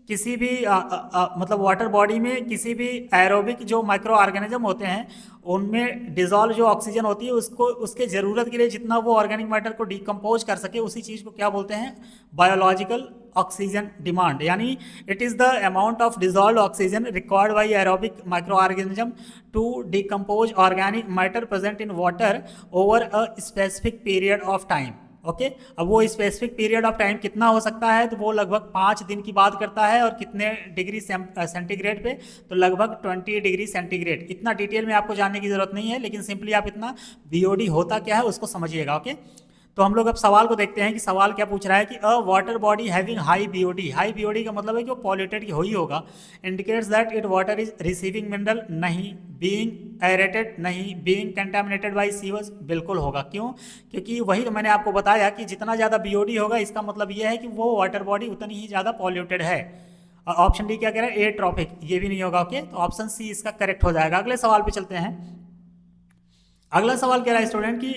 किसी भी मतलब वाटर बॉडी में किसी भी एरोबिक जो माइक्रो ऑर्गेनिज्म होते हैं उनमें डिजॉल्व जो ऑक्सीजन होती है उसको उसके ज़रूरत के लिए जितना वो ऑर्गेनिक मैटर को डिकम्पोज कर सके उसी चीज़ को क्या बोलते हैं, बायोलॉजिकल ऑक्सीजन डिमांड। यानी it is the amount of dissolve oxygen required by aerobic micro organism to decompose organic matter present in water over a specific period of time. Okay. अब वो स्पेसिफिक पीरियड ऑफ टाइम कितना हो सकता है, तो वो लगभग 5 दिन की बात करता है, और कितने डिग्री सेंटीग्रेड पे, तो लगभग 20 डिग्री सेंटीग्रेड। इतना डिटेल में आपको जानने की जरूरत नहीं है, लेकिन सिंपली आप इतना बीओडी होता क्या है उसको समझिएगा। ओके, तो हम लोग अब सवाल को देखते हैं कि सवाल क्या पूछ रहा है कि अ water body having high BOD, high BOD का मतलब है कि वो पॉल्यूटेड हो ही होगा, indicates that it water is receiving mineral, नहीं, बीइंग एरेटेड, नहीं, बीइंग कंटामिनेटेड बाय सीवर्स, बिल्कुल होगा। क्यों? क्योंकि वही तो मैंने आपको बताया कि जितना ज़्यादा बीओडी होगा इसका मतलब ये है कि वो वाटर बॉडी उतनी ही ज़्यादा पॉल्यूटेड है। ऑप्शन डी क्या कह रहा है, एट्रॉपिक, ये भी नहीं होगा। ओके, तो ऑप्शन सी इसका करेक्ट हो जाएगा। अगले सवाल पे चलते हैं। अगला सवाल कह रहा है स्टूडेंट की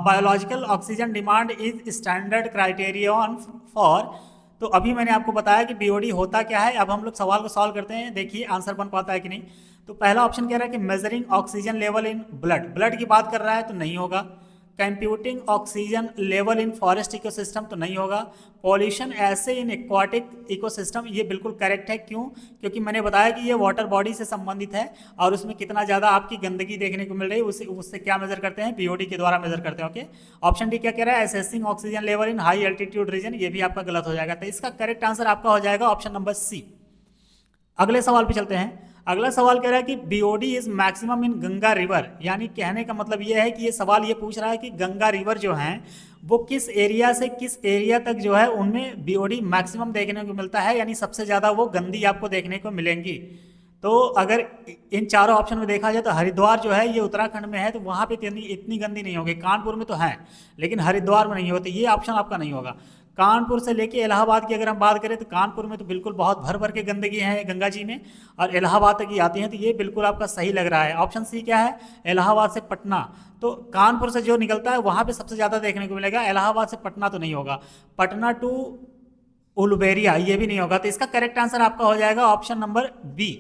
biological oxygen demand is standard criterion for, तो अभी मैंने आपको बताया कि बीओडी होता क्या है। अब हम लोग सवाल को सॉल्व करते हैं, देखिए आंसर बन पाता है कि नहीं। तो पहला ऑप्शन कह रहा है कि measuring oxygen level in blood, blood की बात कर रहा है तो नहीं होगा। कंप्यूटिंग ऑक्सीजन लेवल इन फॉरेस्ट इकोसिस्टम, तो नहीं होगा। पॉल्यूशन ऐसे इन एक्वाटिक इकोसिस्टम, ये बिल्कुल करेक्ट है। क्यों? क्योंकि मैंने बताया कि ये वाटर बॉडी से संबंधित है, और उसमें कितना ज़्यादा आपकी गंदगी देखने को मिल रही है उससे क्या मेजर करते हैं, बीओडी के द्वारा मेजर करते हैं। ओके, ऑप्शन डी क्या कह रहा है, assessing oxygen level in high altitude region, ये भी आपका गलत हो जाएगा। तो इसका करेक्ट आंसर आपका हो जाएगा ऑप्शन नंबर सी। अगले सवाल पे चलते हैं। अगला सवाल कह रहा है कि BOD is maximum in Ganga river, यानी कहने का मतलब ये है कि ये सवाल ये पूछ रहा है कि गंगा रिवर जो है वो किस एरिया से किस एरिया तक जो है उनमें बीओडी मैक्सिमम देखने को मिलता है, यानी सबसे ज़्यादा वो गंदी आपको देखने को मिलेंगी। तो अगर इन चारों ऑप्शन में देखा जाए तो हरिद्वार जो है ये उत्तराखंड में है, तो वहाँ पे इतनी गंदी नहीं होगी। कानपुर में तो है लेकिन हरिद्वार में नहीं होती, ये ऑप्शन आपका नहीं होगा। कानपुर से लेके इलाहाबाद की अगर हम बात करें तो कानपुर में तो बिल्कुल बहुत भर भर के गंदगी है गंगा जी में, और इलाहाबाद तक ही आती हैं, तो ये बिल्कुल आपका सही लग रहा है। ऑप्शन सी क्या है, इलाहाबाद से पटना, तो कानपुर से जो निकलता है वहाँ पे सबसे ज़्यादा देखने को मिलेगा। इलाहाबाद से पटना तो नहीं होगा। पटना टू उलुबेरिया, ये भी नहीं होगा। तो इसका करेक्ट आंसर आपका हो जाएगा ऑप्शन नंबर बी।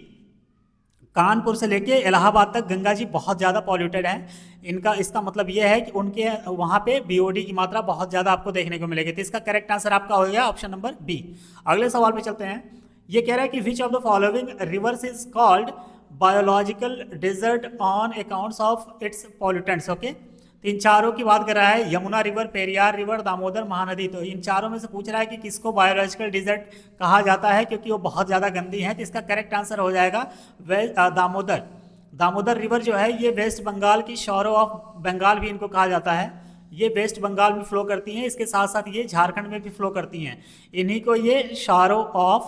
कानपुर से लेके इलाहाबाद तक गंगा जी बहुत ज़्यादा पॉल्यूटेड है। इनका इसका मतलब ये है कि उनके वहाँ पे बीओडी की मात्रा बहुत ज़्यादा आपको देखने को मिलेगी। तो इसका करेक्ट आंसर आपका हो गया ऑप्शन नंबर बी। अगले सवाल पे चलते हैं। ये कह रहा है कि which of the following rivers is called biological desert on accounts of its pollutants. Okay, तो इन चारों की बात कर रहा है, यमुना रिवर, पेरियार रिवर, दामोदर, महानदी। तो इन चारों में से पूछ रहा है कि किसको बायोलॉजिकल डिजर्ट कहा जाता है क्योंकि वो बहुत ज़्यादा गंदी है। तो इसका करेक्ट आंसर हो जाएगा दामोदर। दामोदर रिवर जो है ये वेस्ट बंगाल की शोरो ऑफ बंगाल भी इनको कहा जाता है। ये वेस्ट बंगाल में फ्लो करती हैं, इसके साथ साथ ये झारखंड में भी फ्लो करती हैं। इन्हीं को ये शोरो ऑफ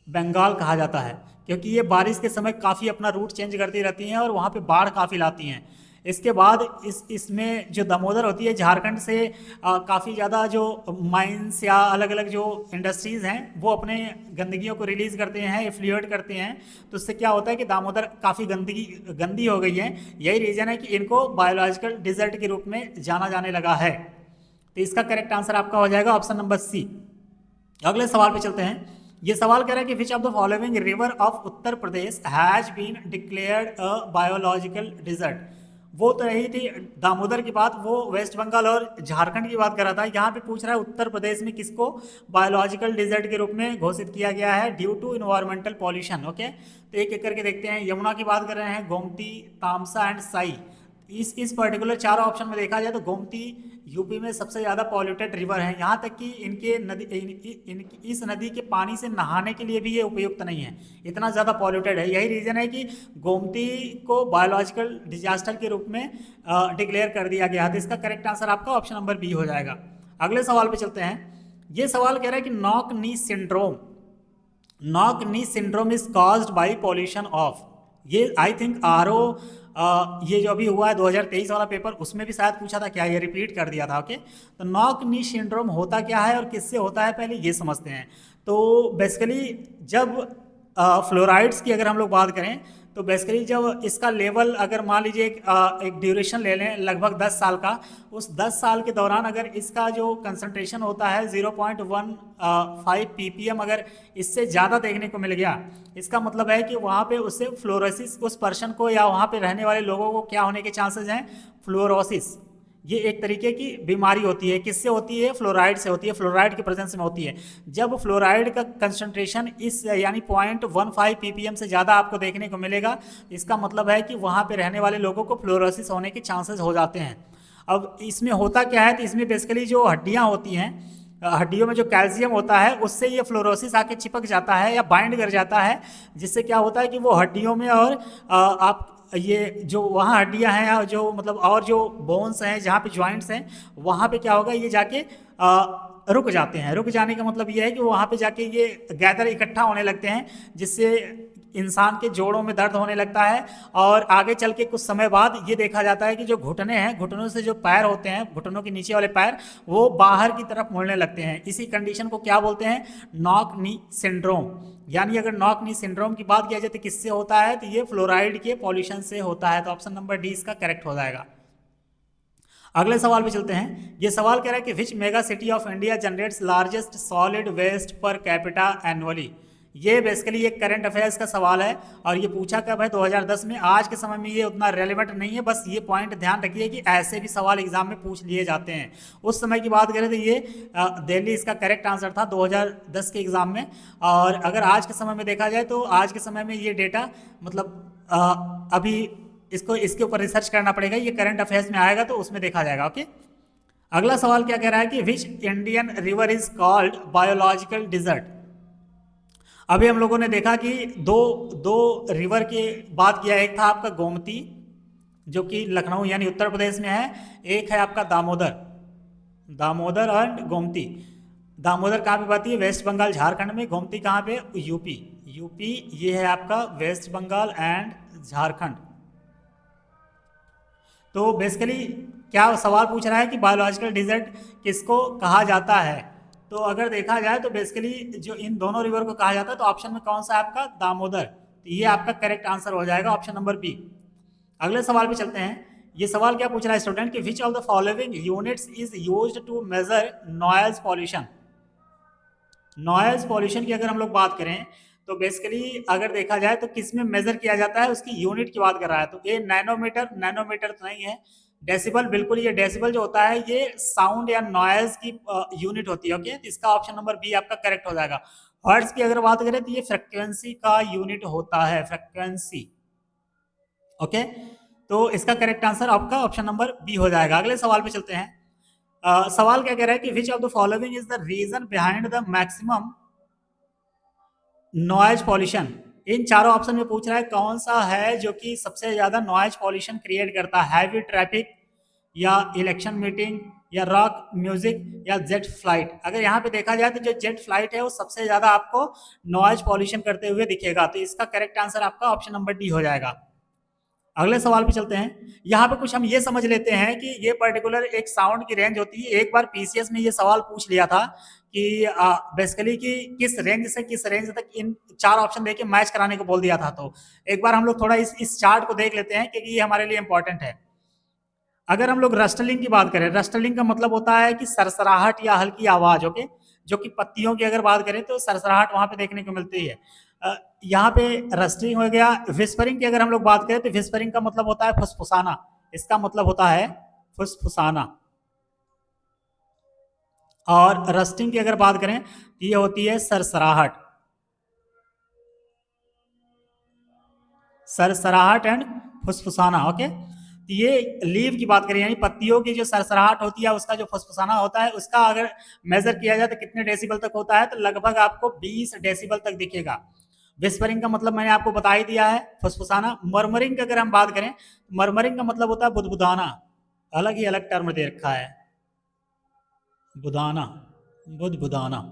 बंगाल कहा जाता है क्योंकि ये बारिश के समय काफ़ी अपना रूट चेंज करती रहती हैं और वहाँ पे बाढ़ काफ़ी लाती हैं। इसके बाद इसमें जो दामोदर होती है झारखंड से काफ़ी ज़्यादा जो माइंस या अलग अलग जो इंडस्ट्रीज़ हैं वो अपने गंदगियों को रिलीज़ करते हैं, एफ्लुएट करते हैं। तो उससे क्या होता है कि दामोदर काफ़ी गंदी हो गई है। यही रीज़न है कि इनको बायोलॉजिकल डिजर्ट के रूप में जाना जाने लगा है। तो इसका करेक्ट आंसर आपका हो जाएगा ऑप्शन नंबर सी। अगले सवाल पे चलते हैं। ये सवाल कह रहा है कि which of the following river of Uttar Pradesh has been declared a biological desert. वो तो रही थी दामोदर की बात, वो वेस्ट बंगाल और झारखंड की बात कर रहा था। यहाँ पे पूछ रहा है उत्तर प्रदेश में किसको बायोलॉजिकल डिजर्ट के रूप में घोषित किया गया है due to environmental pollution. Okay, तो एक एक करके देखते हैं। यमुना की बात कर रहे हैं, गोमती, तामसा एंड साई। इस पर्टिकुलर चारों ऑप्शन में देखा जाए तो गोमती यूपी में सबसे ज़्यादा पॉल्यूटेड रिवर है। यहाँ तक कि इस नदी के पानी से नहाने के लिए भी ये उपयुक्त नहीं है, इतना ज़्यादा पॉल्यूटेड है। यही रीज़न है कि गोमती को बायोलॉजिकल डिजास्टर के रूप में डिक्लेयर कर दिया गया। तो इसका करेक्ट आंसर आपका ऑप्शन नंबर बी हो जाएगा। अगले सवाल पे चलते हैं। ये सवाल कह रहा है कि knock knee syndrome is caused by pollution of. ये आई थिंक ये जो अभी हुआ है 2023 वाला पेपर, उसमें भी शायद पूछा था क्या, ये रिपीट कर दिया था। ओके, तो नॉक नी सिंड्रोम होता क्या है और किससे होता है पहले ये समझते हैं। तो बेसिकली जब फ्लोराइड्स की अगर हम लोग बात करें तो बेसिकली जब इसका लेवल अगर मान लीजिए एक ड्यूरेशन ले लें लगभग 10 साल का, उस 10 साल के दौरान अगर इसका जो कंसंट्रेशन होता है 0.15 ppm अगर इससे ज़्यादा देखने को मिल गया, इसका मतलब है कि वहाँ पे उससे फ्लोरोसिस उस पर्सन को या वहाँ पे रहने वाले लोगों को क्या होने के चांसेस हैं, फ्लोरोसिस। ये एक तरीके की बीमारी होती है। किससे होती है? फ्लोराइड से होती है, फ्लोराइड की प्रेजेंस में होती है। जब फ्लोराइड का कंसंट्रेशन इस यानी 0.15 ppm से ज़्यादा आपको देखने को मिलेगा, इसका मतलब है कि वहाँ पे रहने वाले लोगों को फ्लोरोसिस होने के चांसेस हो जाते हैं। अब इसमें होता क्या है, तो इसमें बेसिकली जो हड्डियां होती हैं, हड्डियों में जो कैल्शियम होता है उससे ये फ्लोरोसिस आके चिपक जाता है या बाइंड कर जाता है, जिससे क्या होता है कि वो हड्डियों में और आप ये जो वहाँ हड्डियां हैं और जो मतलब और जो बोन्स हैं जहाँ पे जॉइंट्स हैं वहाँ पे क्या होगा, ये जाके रुक जाते हैं। रुक जाने का मतलब ये है कि वहाँ पे जाके ये गैदर इकट्ठा होने लगते हैं, जिससे इंसान के जोड़ों में दर्द होने लगता है। और आगे चल के कुछ समय बाद ये देखा जाता है कि जो घुटने हैं, घुटनों से जो पैर होते हैं, घुटनों के नीचे वाले पैर, वो बाहर की तरफ मुड़ने लगते हैं। इसी कंडीशन को क्या बोलते हैं, नॉक नी सिंड्रोम। यानी अगर नॉक नी सिंड्रोम की बात किया जाए तो किससे होता है, तो ये फ्लोराइड के पॉल्यूशन से होता है। तो ऑप्शन नंबर डी इसका करेक्ट हो जाएगा। अगले सवाल पे चलते हैं। ये सवाल कह रहा है कि which mega city of India generates largest solid waste per capita annually. ये बेसिकली एक करंट अफेयर्स का सवाल है और ये पूछा कब है, 2010 में। आज के समय में ये उतना रेलेवेंट नहीं है, बस ये पॉइंट ध्यान रखिए कि ऐसे भी सवाल एग्जाम में पूछ लिए जाते हैं। उस समय की बात करें तो ये दिल्ली इसका करेक्ट आंसर था 2010 के एग्जाम में। और अगर आज के समय में देखा जाए तो आज के समय में ये डेटा मतलब अभी इसको इसके ऊपर रिसर्च करना पड़ेगा, ये करंट अफेयर्स में आएगा तो उसमें देखा जाएगा। ओके, अगला सवाल क्या कह रहा है कि which Indian river is called biological desert. अभी हम लोगों ने देखा कि दो दो रिवर की बात किया। एक था आपका गोमती जो कि लखनऊ यानी उत्तर प्रदेश में है, एक है आपका दामोदर, दामोदर एंड गोमती। दामोदर कहाँ पे बहती है, वेस्ट बंगाल झारखंड में। गोमती कहाँ पे, यूपी। यूपी ये है आपका वेस्ट बंगाल एंड झारखंड। तो बेसिकली क्या सवाल पूछ रहा है कि बायोलॉजिकल डिजर्ट किसको कहा जाता है। तो अगर देखा जाए तो बेसिकली जो इन दोनों रिवर को कहा जाता है, तो ऑप्शन में कौन सा है आपका, दामोदर। तो ये आपका करेक्ट आंसर हो जाएगा, ऑप्शन नंबर बी। अगले सवाल पे चलते हैं। ये सवाल क्या पूछ रहा है स्टूडेंट कि which of the following units is used to measure noise pollution. Noise pollution की अगर हम लोग बात करें तो बेसिकली अगर देखा जाए तो किस में मेजर किया जाता है, उसकी यूनिट की बात कर रहा है। तो ये नैनोमीटर, नैनोमीटर तो नहीं है। डेसिबल, बिल्कुल ये डेसिबल जो होता है ये साउंड या नॉइज की यूनिट होती है। ओके, तो इसका ऑप्शन नंबर बी आपका करेक्ट हो जाएगा। हर्ट्ज की अगर बात करें तो ये फ्रिक्वेंसी का यूनिट होता है, फ्रिक्वेंसी। ओके, तो इसका करेक्ट आंसर आपका ऑप्शन नंबर बी हो जाएगा। अगले सवाल पे चलते हैं। सवाल क्या कह रहा है कि which of the following is the reason behind the maximum noise pollution. इन चारों ऑप्शन में पूछ रहा है कौन सा है जो कि सबसे ज्यादा नॉइज पॉल्यूशन क्रिएट करता है, हैवी ट्रैफिक या इलेक्शन मीटिंग या रॉक म्यूजिक या जेट फ्लाइट। अगर यहाँ पे देखा जाए तो जो जेट फ्लाइट है वो सबसे ज्यादा आपको नॉइज पॉल्यूशन करते हुए दिखेगा। तो इसका करेक्ट आंसर आपका ऑप्शन नंबर डी हो जाएगा। अगले सवाल पे चलते हैं। यहाँ पे कुछ हम ये समझ लेते हैं कि ये पर्टिकुलर एक साउंड की रेंज होती है। एक बार पीसीएस में ये सवाल पूछ लिया था कि बेसिकली कि किस रेंज से किस रेंज तक इन चार ऑप्शन देके मैच कराने को बोल दिया था। तो एक बार हम लोग थोड़ा इस चार्ट को देख लेते हैं क्योंकि ये हमारे लिए इंपॉर्टेंट है। अगर हम लोग रस्टलिंग की बात करें, रस्टलिंग का मतलब होता है कि सरसराहट या हल्की आवाज। ओके, जो कि पत्तियों की अगर बात करें तो सरसराहट वहां पे देखने को मिलती है। यहाँ पे रस्टिंग हो गया। विस्परिंग की अगर हम लोग बात करें तो विस्परिंग का मतलब होता है फुसफुसाना, इसका मतलब होता है फुसफुसाना। और रस्टिंग की अगर बात करें तो ये होती है सरसराहट, सरसराहट एंड फुसफुसाना। ओके, तो ये लीव की बात करें यानी पत्तियों की जो सरसराहट होती है उसका जो फुसफुसाना होता है उसका अगर मेजर किया जाए तो कितने डेसिबल तक होता है, तो लगभग आपको 20 डेसिबल तक दिखेगा। विस्परिंग का मतलब मैंने आपको बता ही दिया है, फुसफुसाना। मर्मरिंग की अगर हम बात करें, मर्मरिंग का मतलब होता है बुदबुदाना, अलग ही अलग टर्म दे रखा है, बुदाना, बुदबुदाना।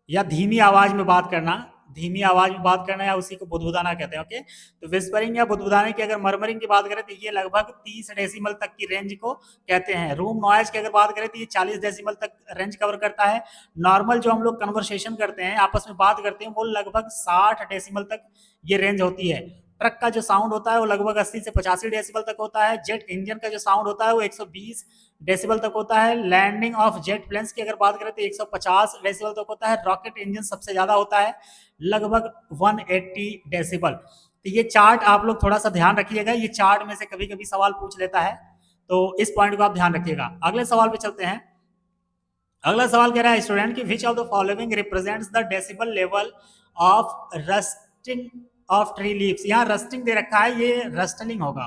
या धीमी आवाज में बात करना, धीमी आवाज में बात करना या उसी को बुदबुदाना कहते हैं। ओके, तो विस्परिंग या बुदबुदाने की अगर मर्मरिंग की बात करें तो ये लगभग 30 डेसिमल तक की रेंज को कहते हैं। रूम नॉइज की अगर बात करें तो ये 40 डेसिमल तक रेंज कवर करता है। नॉर्मल जो हम लोग कन्वर्सेशन करते हैं, आपस में बात करते हैं, वो लगभग 60 डेसिमल तक ये रेंज होती है। ट्रक का जो साउंड होता है वो लगभग 80 से 85 डेसिबल तक होता है। जेट इंजन का जो साउंड होता है वो 120 डेसिबल तक होता है। लैंडिंग ऑफ जेट प्लेन्स की अगर बात करें तो 150 डेसिबल तक होता है। रॉकेट इंजन सबसे ज्यादा होता है, लगभग 180 डेसिबल। तो ये चार्ट आप लोग थोड़ा सा ध्यान रखिएगा, ये चार्ट में से कभी कभी सवाल पूछ लेता है, तो इस पॉइंट को आप ध्यान रखिएगा। अगले सवाल पे चलते हैं। अगला सवाल कह रहा है स्टूडेंट कि which of the following represents the decibel level of rusting of tree leaves. यहाँ रस्टिंग दे रखा है, ये रस्टलिंग होगा।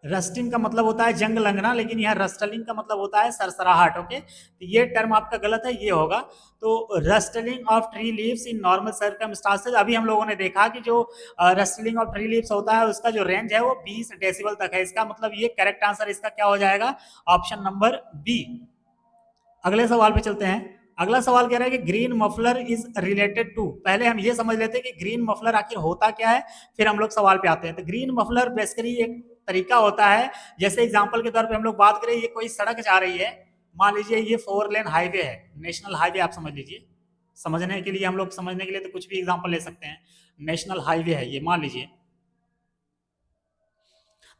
रस्टिंग का मतलब होता है जंग लगना, लेकिन यहाँ रस्टलिंग का मतलब होता है सरसराहट। ओके, तो ये टर्म आपका गलत है, ये होगा। तो rustling of tree leaves in normal circumstances, अभी हम लोगों ने देखा कि जो रस्टलिंग ऑफ ट्री लीव्स होता है उसका जो रेंज है वो 20 डेसिबल तक है। इसका मतलब ये करेक्ट आंसर इसका क्या हो जाएगा, ऑप्शन नंबर बी। अगले सवाल पे चलते हैं। अगला सवाल कह रहा है कि green muffler is related to, पहले हम ये समझ लेते हैं कि ग्रीन मफलर आखिर होता क्या है, फिर हम लोग सवाल पे आते हैं। तो ग्रीन मफलर बेसिकली एक तरीका होता है, जैसे एग्जांपल के तौर पे हम लोग बात करें, ये कोई सड़क जा रही है, मान लीजिए ये 4 लेन हाईवे है, नेशनल हाईवे आप समझ लीजिए, समझने के लिए हम लोग समझने के लिए तो कुछ भी एग्जांपल ले सकते हैं। नेशनल हाईवे है ये, मान लीजिए।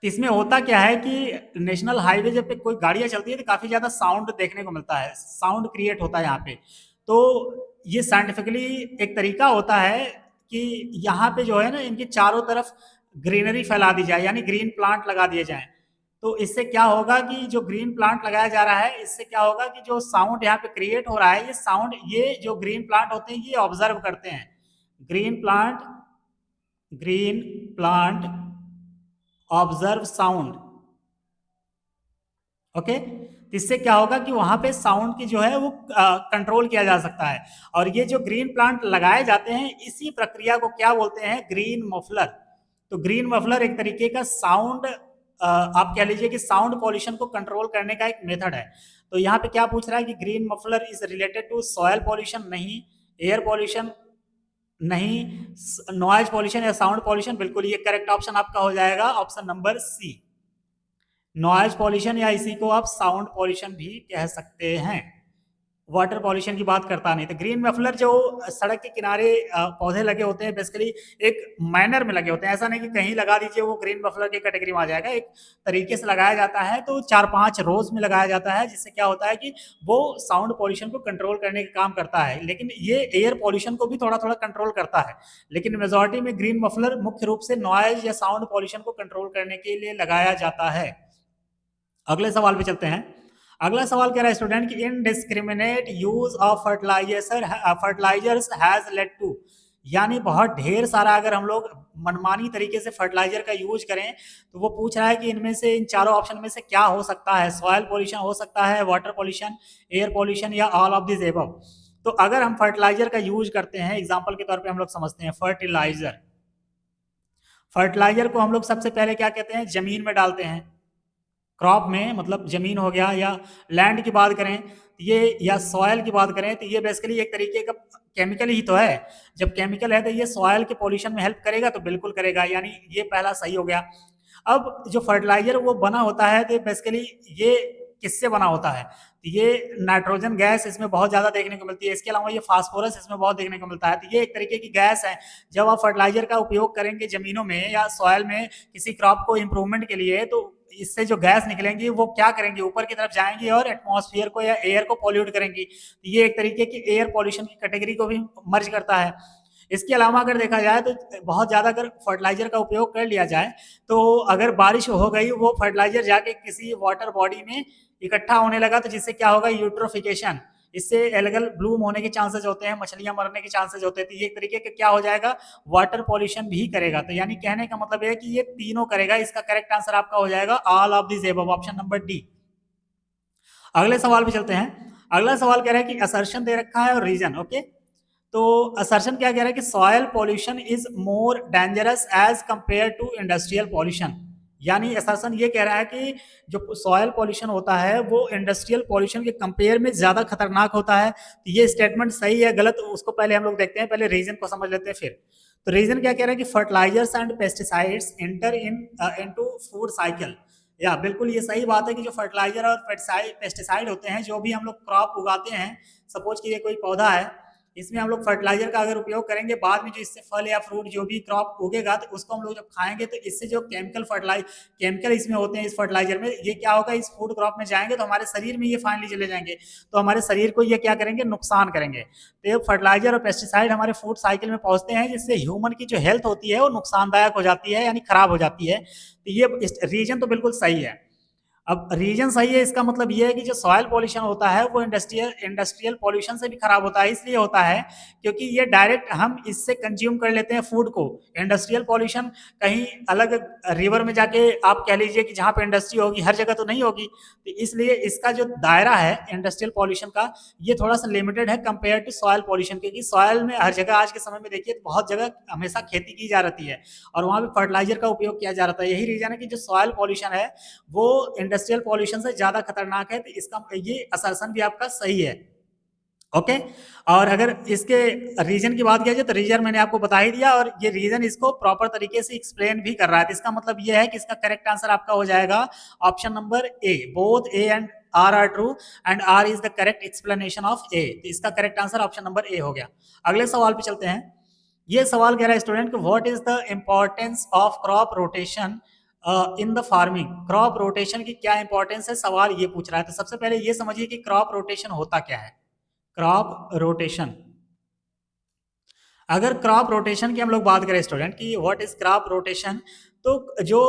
तो इसमें होता क्या है कि नेशनल हाईवे जब पे कोई गाड़ियां चलती है तो काफी ज्यादा साउंड देखने को मिलता है, साउंड क्रिएट होता है यहाँ पे। तो ये साइंटिफिकली एक तरीका होता है कि यहाँ पे जो है ना, इनके चारों तरफ ग्रीनरी फैला दी जाए, यानी ग्रीन प्लांट लगा दिए जाएं। तो इससे क्या होगा कि जो ग्रीन प्लांट लगाया जा रहा है, इससे क्या होगा कि जो साउंड यहाँ पे क्रिएट हो रहा है, ये साउंड, ये जो ग्रीन प्लांट होते हैं ये ऑब्जर्व करते हैं। Green plant, green plant observe sound. Okay, इससे क्या होगा कि वहां पे साउंड की जो है वो कंट्रोल किया जा सकता है। और ये जो ग्रीन प्लांट लगाए जाते हैं, इसी प्रक्रिया को क्या बोलते हैं, ग्रीन मफलर। तो ग्रीन मफलर एक तरीके का साउंड, आप कह लीजिए कि साउंड पॉल्यूशन को कंट्रोल करने का एक मेथड है। तो यहाँ पे क्या पूछ रहा है कि green muffler is related to soil pollution, नहीं। एयर पॉल्यूशन, नहीं। नॉइज पॉल्यूशन या साउंड पॉल्यूशन, बिल्कुल ये करेक्ट ऑप्शन आपका हो जाएगा, option number C, noise pollution, या इसी को आप साउंड पॉल्यूशन भी कह सकते हैं। वाटर पॉल्यूशन की बात करता नहीं। तो ग्रीन मफलर जो सड़क के किनारे पौधे लगे होते हैं, बेसिकली एक मैनर में लगे होते हैं, ऐसा नहीं कि कहीं लगा दीजिए वो ग्रीन मफलर की कैटेगरी में आ जाएगा। एक तरीके से लगाया जाता है, तो 4-5 रोज में लगाया जाता है, जिससे क्या होता है कि वो साउंड पॉल्यूशन को कंट्रोल करने का काम करता है। लेकिन ये एयर पॉल्यूशन को भी थोड़ा थोड़ा कंट्रोल करता है, लेकिन मेजोरिटी में ग्रीन मफलर मुख्य रूप से नॉइज या साउंड पॉल्यूशन को कंट्रोल करने के लिए लगाया जाता है। अगले सवाल पे चलते हैं। अगला सवाल कह रहा है स्टूडेंट कि indiscriminate use of fertilisers has led to, यानी बहुत ढेर सारा अगर हम लोग मनमानी तरीके से फर्टिलाइजर का यूज करें, तो वो पूछ रहा है कि इनमें से, इन चारों ऑप्शन में से क्या हो सकता है। सॉयल पॉल्यूशन हो सकता है, वाटर पॉल्यूशन, एयर पॉल्यूशन, या ऑल ऑफ दिस एबव। तो अगर हम फर्टिलाइजर का यूज करते हैं, एग्जाम्पल के तौर पर हम लोग समझते हैं फर्टिलाइजर। फर्टिलाइजर को हम लोग सबसे पहले क्या कहते हैं, जमीन में डालते हैं, क्रॉप में, मतलब जमीन हो गया, या लैंड की बात करें ये, या सॉयल की बात करें, तो ये बेसिकली एक तरीके का केमिकल ही तो है। जब केमिकल है तो ये सॉयल के पॉल्यूशन में हेल्प करेगा, तो बिल्कुल करेगा, यानी ये पहला सही हो गया। अब जो फर्टिलाइजर वो बना होता है, तो बेसिकली ये किससे बना होता है, तो ये नाइट्रोजन गैस इसमें बहुत ज्यादा देखने को मिलती है। इसके अलावा ये फास्फोरस इसमें बहुत देखने को मिलता है। तो ये एक तरीके की गैस है। जब आप फर्टिलाइजर का उपयोग करेंगे जमीनों में या सॉयल में किसी क्रॉप को इम्प्रूवमेंट के लिए, तो इससे जो गैस निकलेंगी वो क्या करेंगी, ऊपर की तरफ जाएंगी और एटमॉस्फेयर को या एयर को पॉल्यूट करेंगी। तो ये एक तरीके की एयर पॉल्यूशन की कैटेगरी को भी मर्ज करता है। इसके अलावा अगर देखा जाए तो बहुत ज्यादा अगर फर्टिलाइजर का उपयोग कर लिया जाए, तो अगर बारिश हो गई, वो फर्टिलाइजर जाके किसी वाटर बॉडी में इकट्ठा होने लगा, तो जिससे क्या होगा, यूट्रोफिकेशन, इससे एल्गल ब्लूम होने के चांसेस होते हैं, मछलियां मरने के चांसेस होते हैं। तो ये एक तरीके का क्या हो जाएगा, वाटर पॉल्यूशन भी करेगा। तो यानी कहने का मतलब है कि ये तीनों करेगा। इसका करेक्ट आंसर आपका हो जाएगा all of this above, option number D. अगले सवाल पे चलते हैं। अगला सवाल कह रहा है कि असर्शन दे रखा है और रीजन। ओके, तो असर्शन क्या कह रहा है कि soil pollution is more dangerous as compare to industrial pollution, यानी असर्शन ये कह रहा है कि जो सॉयल पॉल्यूशन होता है वो इंडस्ट्रियल पॉल्यूशन के कंपेयर में ज्यादा खतरनाक होता है। तो ये स्टेटमेंट सही है गलत, उसको पहले हम लोग देखते हैं, पहले रीजन को समझ लेते हैं फिर। तो रीजन क्या कह रहा है कि fertilisers and pesticides enter into food cycle, या बिल्कुल ये सही बात है कि जो फर्टिलाइजर और पेस्टिसाइड होते हैं, जो भी हम लोग क्रॉप उगाते हैं, सपोज कि ये कोई पौधा है, इसमें हम लोग फर्टिलाइजर का अगर उपयोग करेंगे, बाद में जो इससे फल या फ्रूट जो भी क्रॉप उगेगा, तो उसको हम लोग जब खाएंगे, तो इससे जो केमिकल इसमें होते हैं इस फर्टिलाइजर में, ये क्या होगा, इस फूड क्रॉप में जाएंगे तो हमारे शरीर में ये फाइनली चले जाएंगे, तो हमारे शरीर को ये क्या करेंगे, नुकसान करेंगे। तो ये फर्टिलाइजर और पेस्टिसाइड हमारे फूड साइकिल में पहुंचते हैं, जिससे ह्यूमन की जो हेल्थ होती है वो नुकसानदायक हो जाती है, यानी खराब हो जाती है। तो ये रीजन तो बिल्कुल सही है। अब रीजन सही है, इसका मतलब ये है कि जो सॉइल पॉल्यूशन होता है वो इंडस्ट्रियल पॉल्यूशन से भी खराब होता है। इसलिए होता है क्योंकि ये डायरेक्ट हम इससे कंज्यूम कर लेते हैं फूड को। इंडस्ट्रियल पॉल्यूशन कहीं अलग रिवर में जाके आप कह लीजिए कि जहाँ पे इंडस्ट्री होगी हर जगह तो नहीं होगी, तो इसलिए इसका जो दायरा है इंडस्ट्रियल पॉल्यूशन का ये थोड़ा सा लिमिटेड है कंपेयर टू सॉइल पॉल्यूशन, क्योंकि सॉइल में हर जगह आज के समय में देखिए तो बहुत जगह हमेशा खेती की जा रही है और वहाँ पे फर्टिलाइजर का उपयोग किया जा रहा है। यही रीजन है कि जो सॉइल पॉल्यूशन है वो इंडस्ट्रियल पॉल्यूशन से ज्यादा खतरनाक है, तो इसका ये असर्शन भी आपका सही है। ओके। और अगर इसके रीजन की बात किया जाए तो रीजन मैंने आपको बता ही दिया और ये रीजन इसको प्रॉपर तरीके से एक्सप्लेन भी कर रहा है, तो इसका मतलब ये है कि इसका करेक्ट आंसर आपका हो जाएगा option number A. Both A and R true and R is the correct explanation of A, तो इसका correct answer option number A हो गया। अगले सवाल पे चलते हैं। ये सवाल कह रहा है स्टूडेंट को what is the importance of crop rotation in the farming. Crop rotation की क्या इंपॉर्टेंस है, सवाल ये पूछ रहा है। तो सबसे पहले ये समझिए कि क्रॉप रोटेशन होता क्या है। क्रॉप रोटेशन, अगर क्रॉप रोटेशन की हम लोग बात करें स्टूडेंट की व्हाट इज क्रॉप रोटेशन, तो जो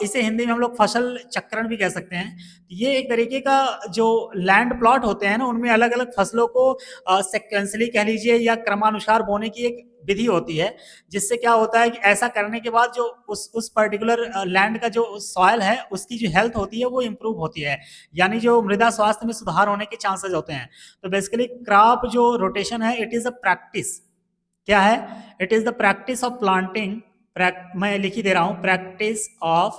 इसे हिंदी में हम लोग फसल चक्रण भी कह सकते हैं। ये एक तरीके का जो लैंड प्लॉट होते हैं ना उनमें अलग अलग फसलों को सेक्वेंसली कह लीजिए या क्रमानुसार बोने की एक विधि होती है, जिससे क्या होता है कि ऐसा करने के बाद जो उस पर्टिकुलर लैंड का जो सॉयल है उसकी जो हेल्थ होती है वो इम्प्रूव होती है, यानी जो मृदा स्वास्थ्य में सुधार होने के चांसेस होते हैं। तो बेसिकली क्रॉप जो रोटेशन है इट इज अ प्रैक्टिस, क्या है, it is the practice of planting, मैं लिख ही दे रहा हूं, practice of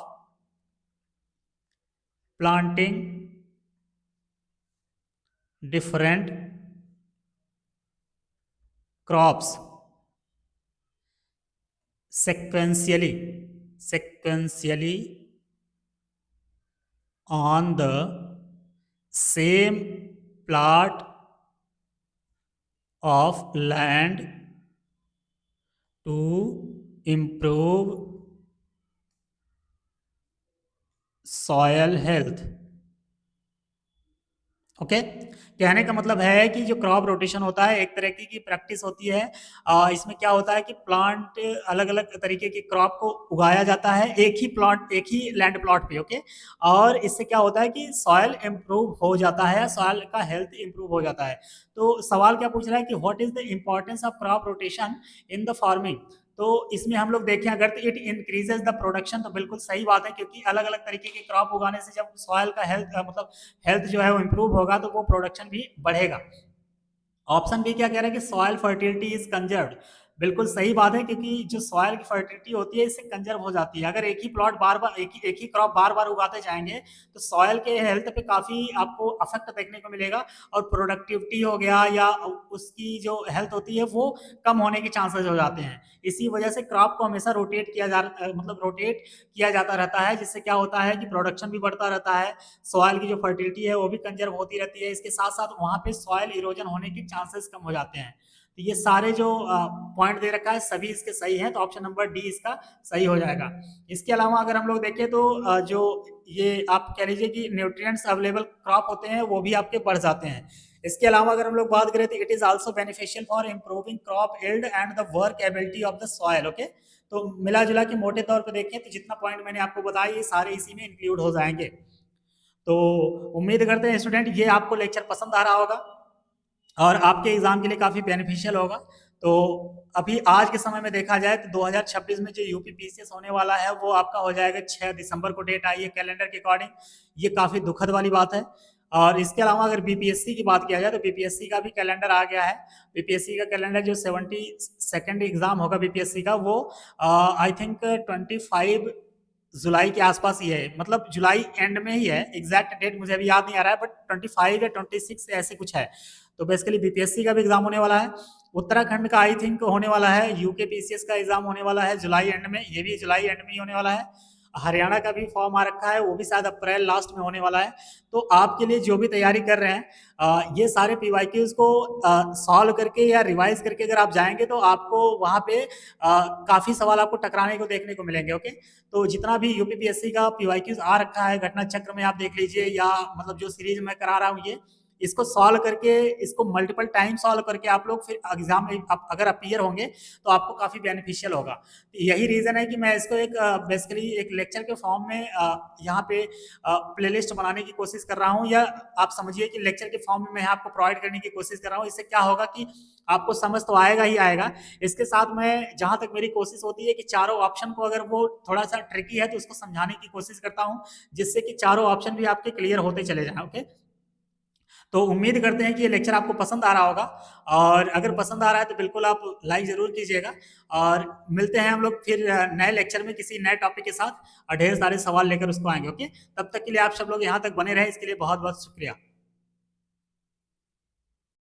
planting different crops sequentially on the same plot of land to improve soil health। Okay. कहने का मतलब है कि जो क्रॉप रोटेशन होता है एक तरह की प्रैक्टिस होती है। इसमें क्या होता है कि प्लांट अलग अलग तरीके के क्रॉप को उगाया जाता है एक ही प्लॉट एक ही लैंड प्लॉट पे। ओके। और इससे क्या होता है कि सॉयल इम्प्रूव हो जाता है, सॉयल का हेल्थ इम्प्रूव हो जाता है। तो सवाल क्या पूछ रहा है कि what is the importance of crop rotation in the farming. तो इसमें हम लोग देखें अगर तो इट इंक्रीजेज द प्रोडक्शन, तो बिल्कुल सही बात है, क्योंकि अलग अलग तरीके के क्रॉप उगाने से जब सॉयल का हेल्थ मतलब हेल्थ जो है वो इम्प्रूव होगा तो वो प्रोडक्शन भी बढ़ेगा। ऑप्शन बी क्या कह रहा है कि सॉयल फर्टिलिटी इज कंजर्व्ड। बिल्कुल सही बात है, क्योंकि जो सॉयल की फर्टिलिटी होती है इससे कंजर्व हो जाती है। अगर एक ही प्लॉट बार बार एक ही क्रॉप बार बार उगाते जाएंगे तो सॉयल के हेल्थ पे काफी आपको अफेक्ट देखने को मिलेगा और प्रोडक्टिविटी हो गया या उसकी जो हेल्थ होती है वो कम होने के चांसेस हो जाते हैं। इसी वजह से क्रॉप को हमेशा रोटेट किया मतलब रोटेट किया जाता रहता है, जिससे क्या होता है कि प्रोडक्शन भी बढ़ता रहता है, सॉयल की जो फर्टिलिटी है वो भी कंजर्व होती रहती है, इसके साथ साथ वहां पे सॉयल इरोजन होने के चांसेस कम हो जाते हैं। तो ये सारे जो पॉइंट दे रखा है सभी इसके सही हैं, तो ऑप्शन नंबर डी इसका सही हो जाएगा। इसके अलावा अगर हम लोग देखें तो जो ये आप कह लीजिए कि न्यूट्रिएंट्स अवेलेबल क्रॉप होते हैं वो भी आपके बढ़ जाते हैं। इसके अलावा अगर हम लोग बात करें तो it is also beneficial for improving crop yield and the work ability of the soil. Okay. तो मिला जुला के मोटे तौर पे देखें तो जितना पॉइंट मैंने आपको बताया ये सारे इसी में इंक्लूड हो जाएंगे। तो उम्मीद करते हैं स्टूडेंट ये आपको लेक्चर पसंद आ रहा होगा और आपके एग्जाम के लिए काफी बेनिफिशियल होगा। तो अभी आज के समय में देखा जाए तो 2026 में जो यूपी पीसीएस होने वाला है वो आपका हो जाएगा 6 दिसंबर को, डेट आई है कैलेंडर के अकॉर्डिंग। ये काफी दुखद वाली बात है। और इसके अलावा अगर बीपीएससी की बात किया जाए तो बीपीएससी का भी कैलेंडर आ गया है। बीपीएससी का कैलेंडर जो 72nd एग्जाम होगा बीपीएससी का वो आई थिंक 25 जुलाई के आसपास ही है, मतलब जुलाई एंड में ही है, एग्जैक्ट डेट मुझे अभी याद नहीं आ रहा है बट 25 या 26 ऐसे कुछ है। तो बेसिकली बीपीएससी का भी एग्जाम होने वाला है, उत्तराखंड का आई थिंक होने वाला है, यूके पीसीएस का एग्जाम होने वाला है जुलाई एंड में, ये भी जुलाई एंड में ही होने वाला है। हरियाणा का भी फॉर्म आ रखा है, वो भी शायद अप्रैल लास्ट में होने वाला है। तो आपके लिए जो भी तैयारी कर रहे हैं ये सारे पीवाईक्यूज को सॉल्व करके या रिवाइज करके अगर आप जाएंगे तो आपको वहाँ पे काफी सवाल आपको टकराने को देखने को मिलेंगे। ओके। तो जितना भी यूपीपीएससी का पीवाईक्यूज आ रखा है घटना चक्र में आप देख लीजिए या मतलब जो सीरीज मैं करा रहा हूँ इसको सॉल्व करके, इसको मल्टीपल टाइम सॉल्व करके आप लोग फिर एग्जाम में अगर अपीयर होंगे तो आपको काफ़ी बेनिफिशियल होगा। तो यही रीज़न है कि मैं इसको एक बेसिकली एक लेक्चर के फॉर्म में यहाँ पे प्लेलिस्ट बनाने की कोशिश कर रहा हूँ, या आप समझिए कि लेक्चर के फॉर्म में मैं आपको प्रोवाइड करने की कोशिश कर रहा हूँ। इससे क्या होगा कि आपको समझ तो आएगा ही आएगा, इसके साथ मैं जहाँ तक मेरी कोशिश होती है कि चारों ऑप्शन को, अगर वो थोड़ा सा ट्रिकी है तो उसको समझाने की कोशिश करता हूँ, जिससे कि चारों ऑप्शन भी आपके क्लियर होते चले जाएं। ओके, तो उम्मीद करते हैं कि ये लेक्चर आपको पसंद आ रहा होगा, और अगर पसंद आ रहा है तो बिल्कुल आप लाइक ज़रूर कीजिएगा, और मिलते हैं हम लोग फिर नए लेक्चर में किसी नए टॉपिक के साथ, और ढेर सारे सवाल लेकर उसको आएंगे। ओके, तब तक के लिए आप सब लोग यहाँ तक बने रहे, इसके लिए बहुत बहुत शुक्रिया।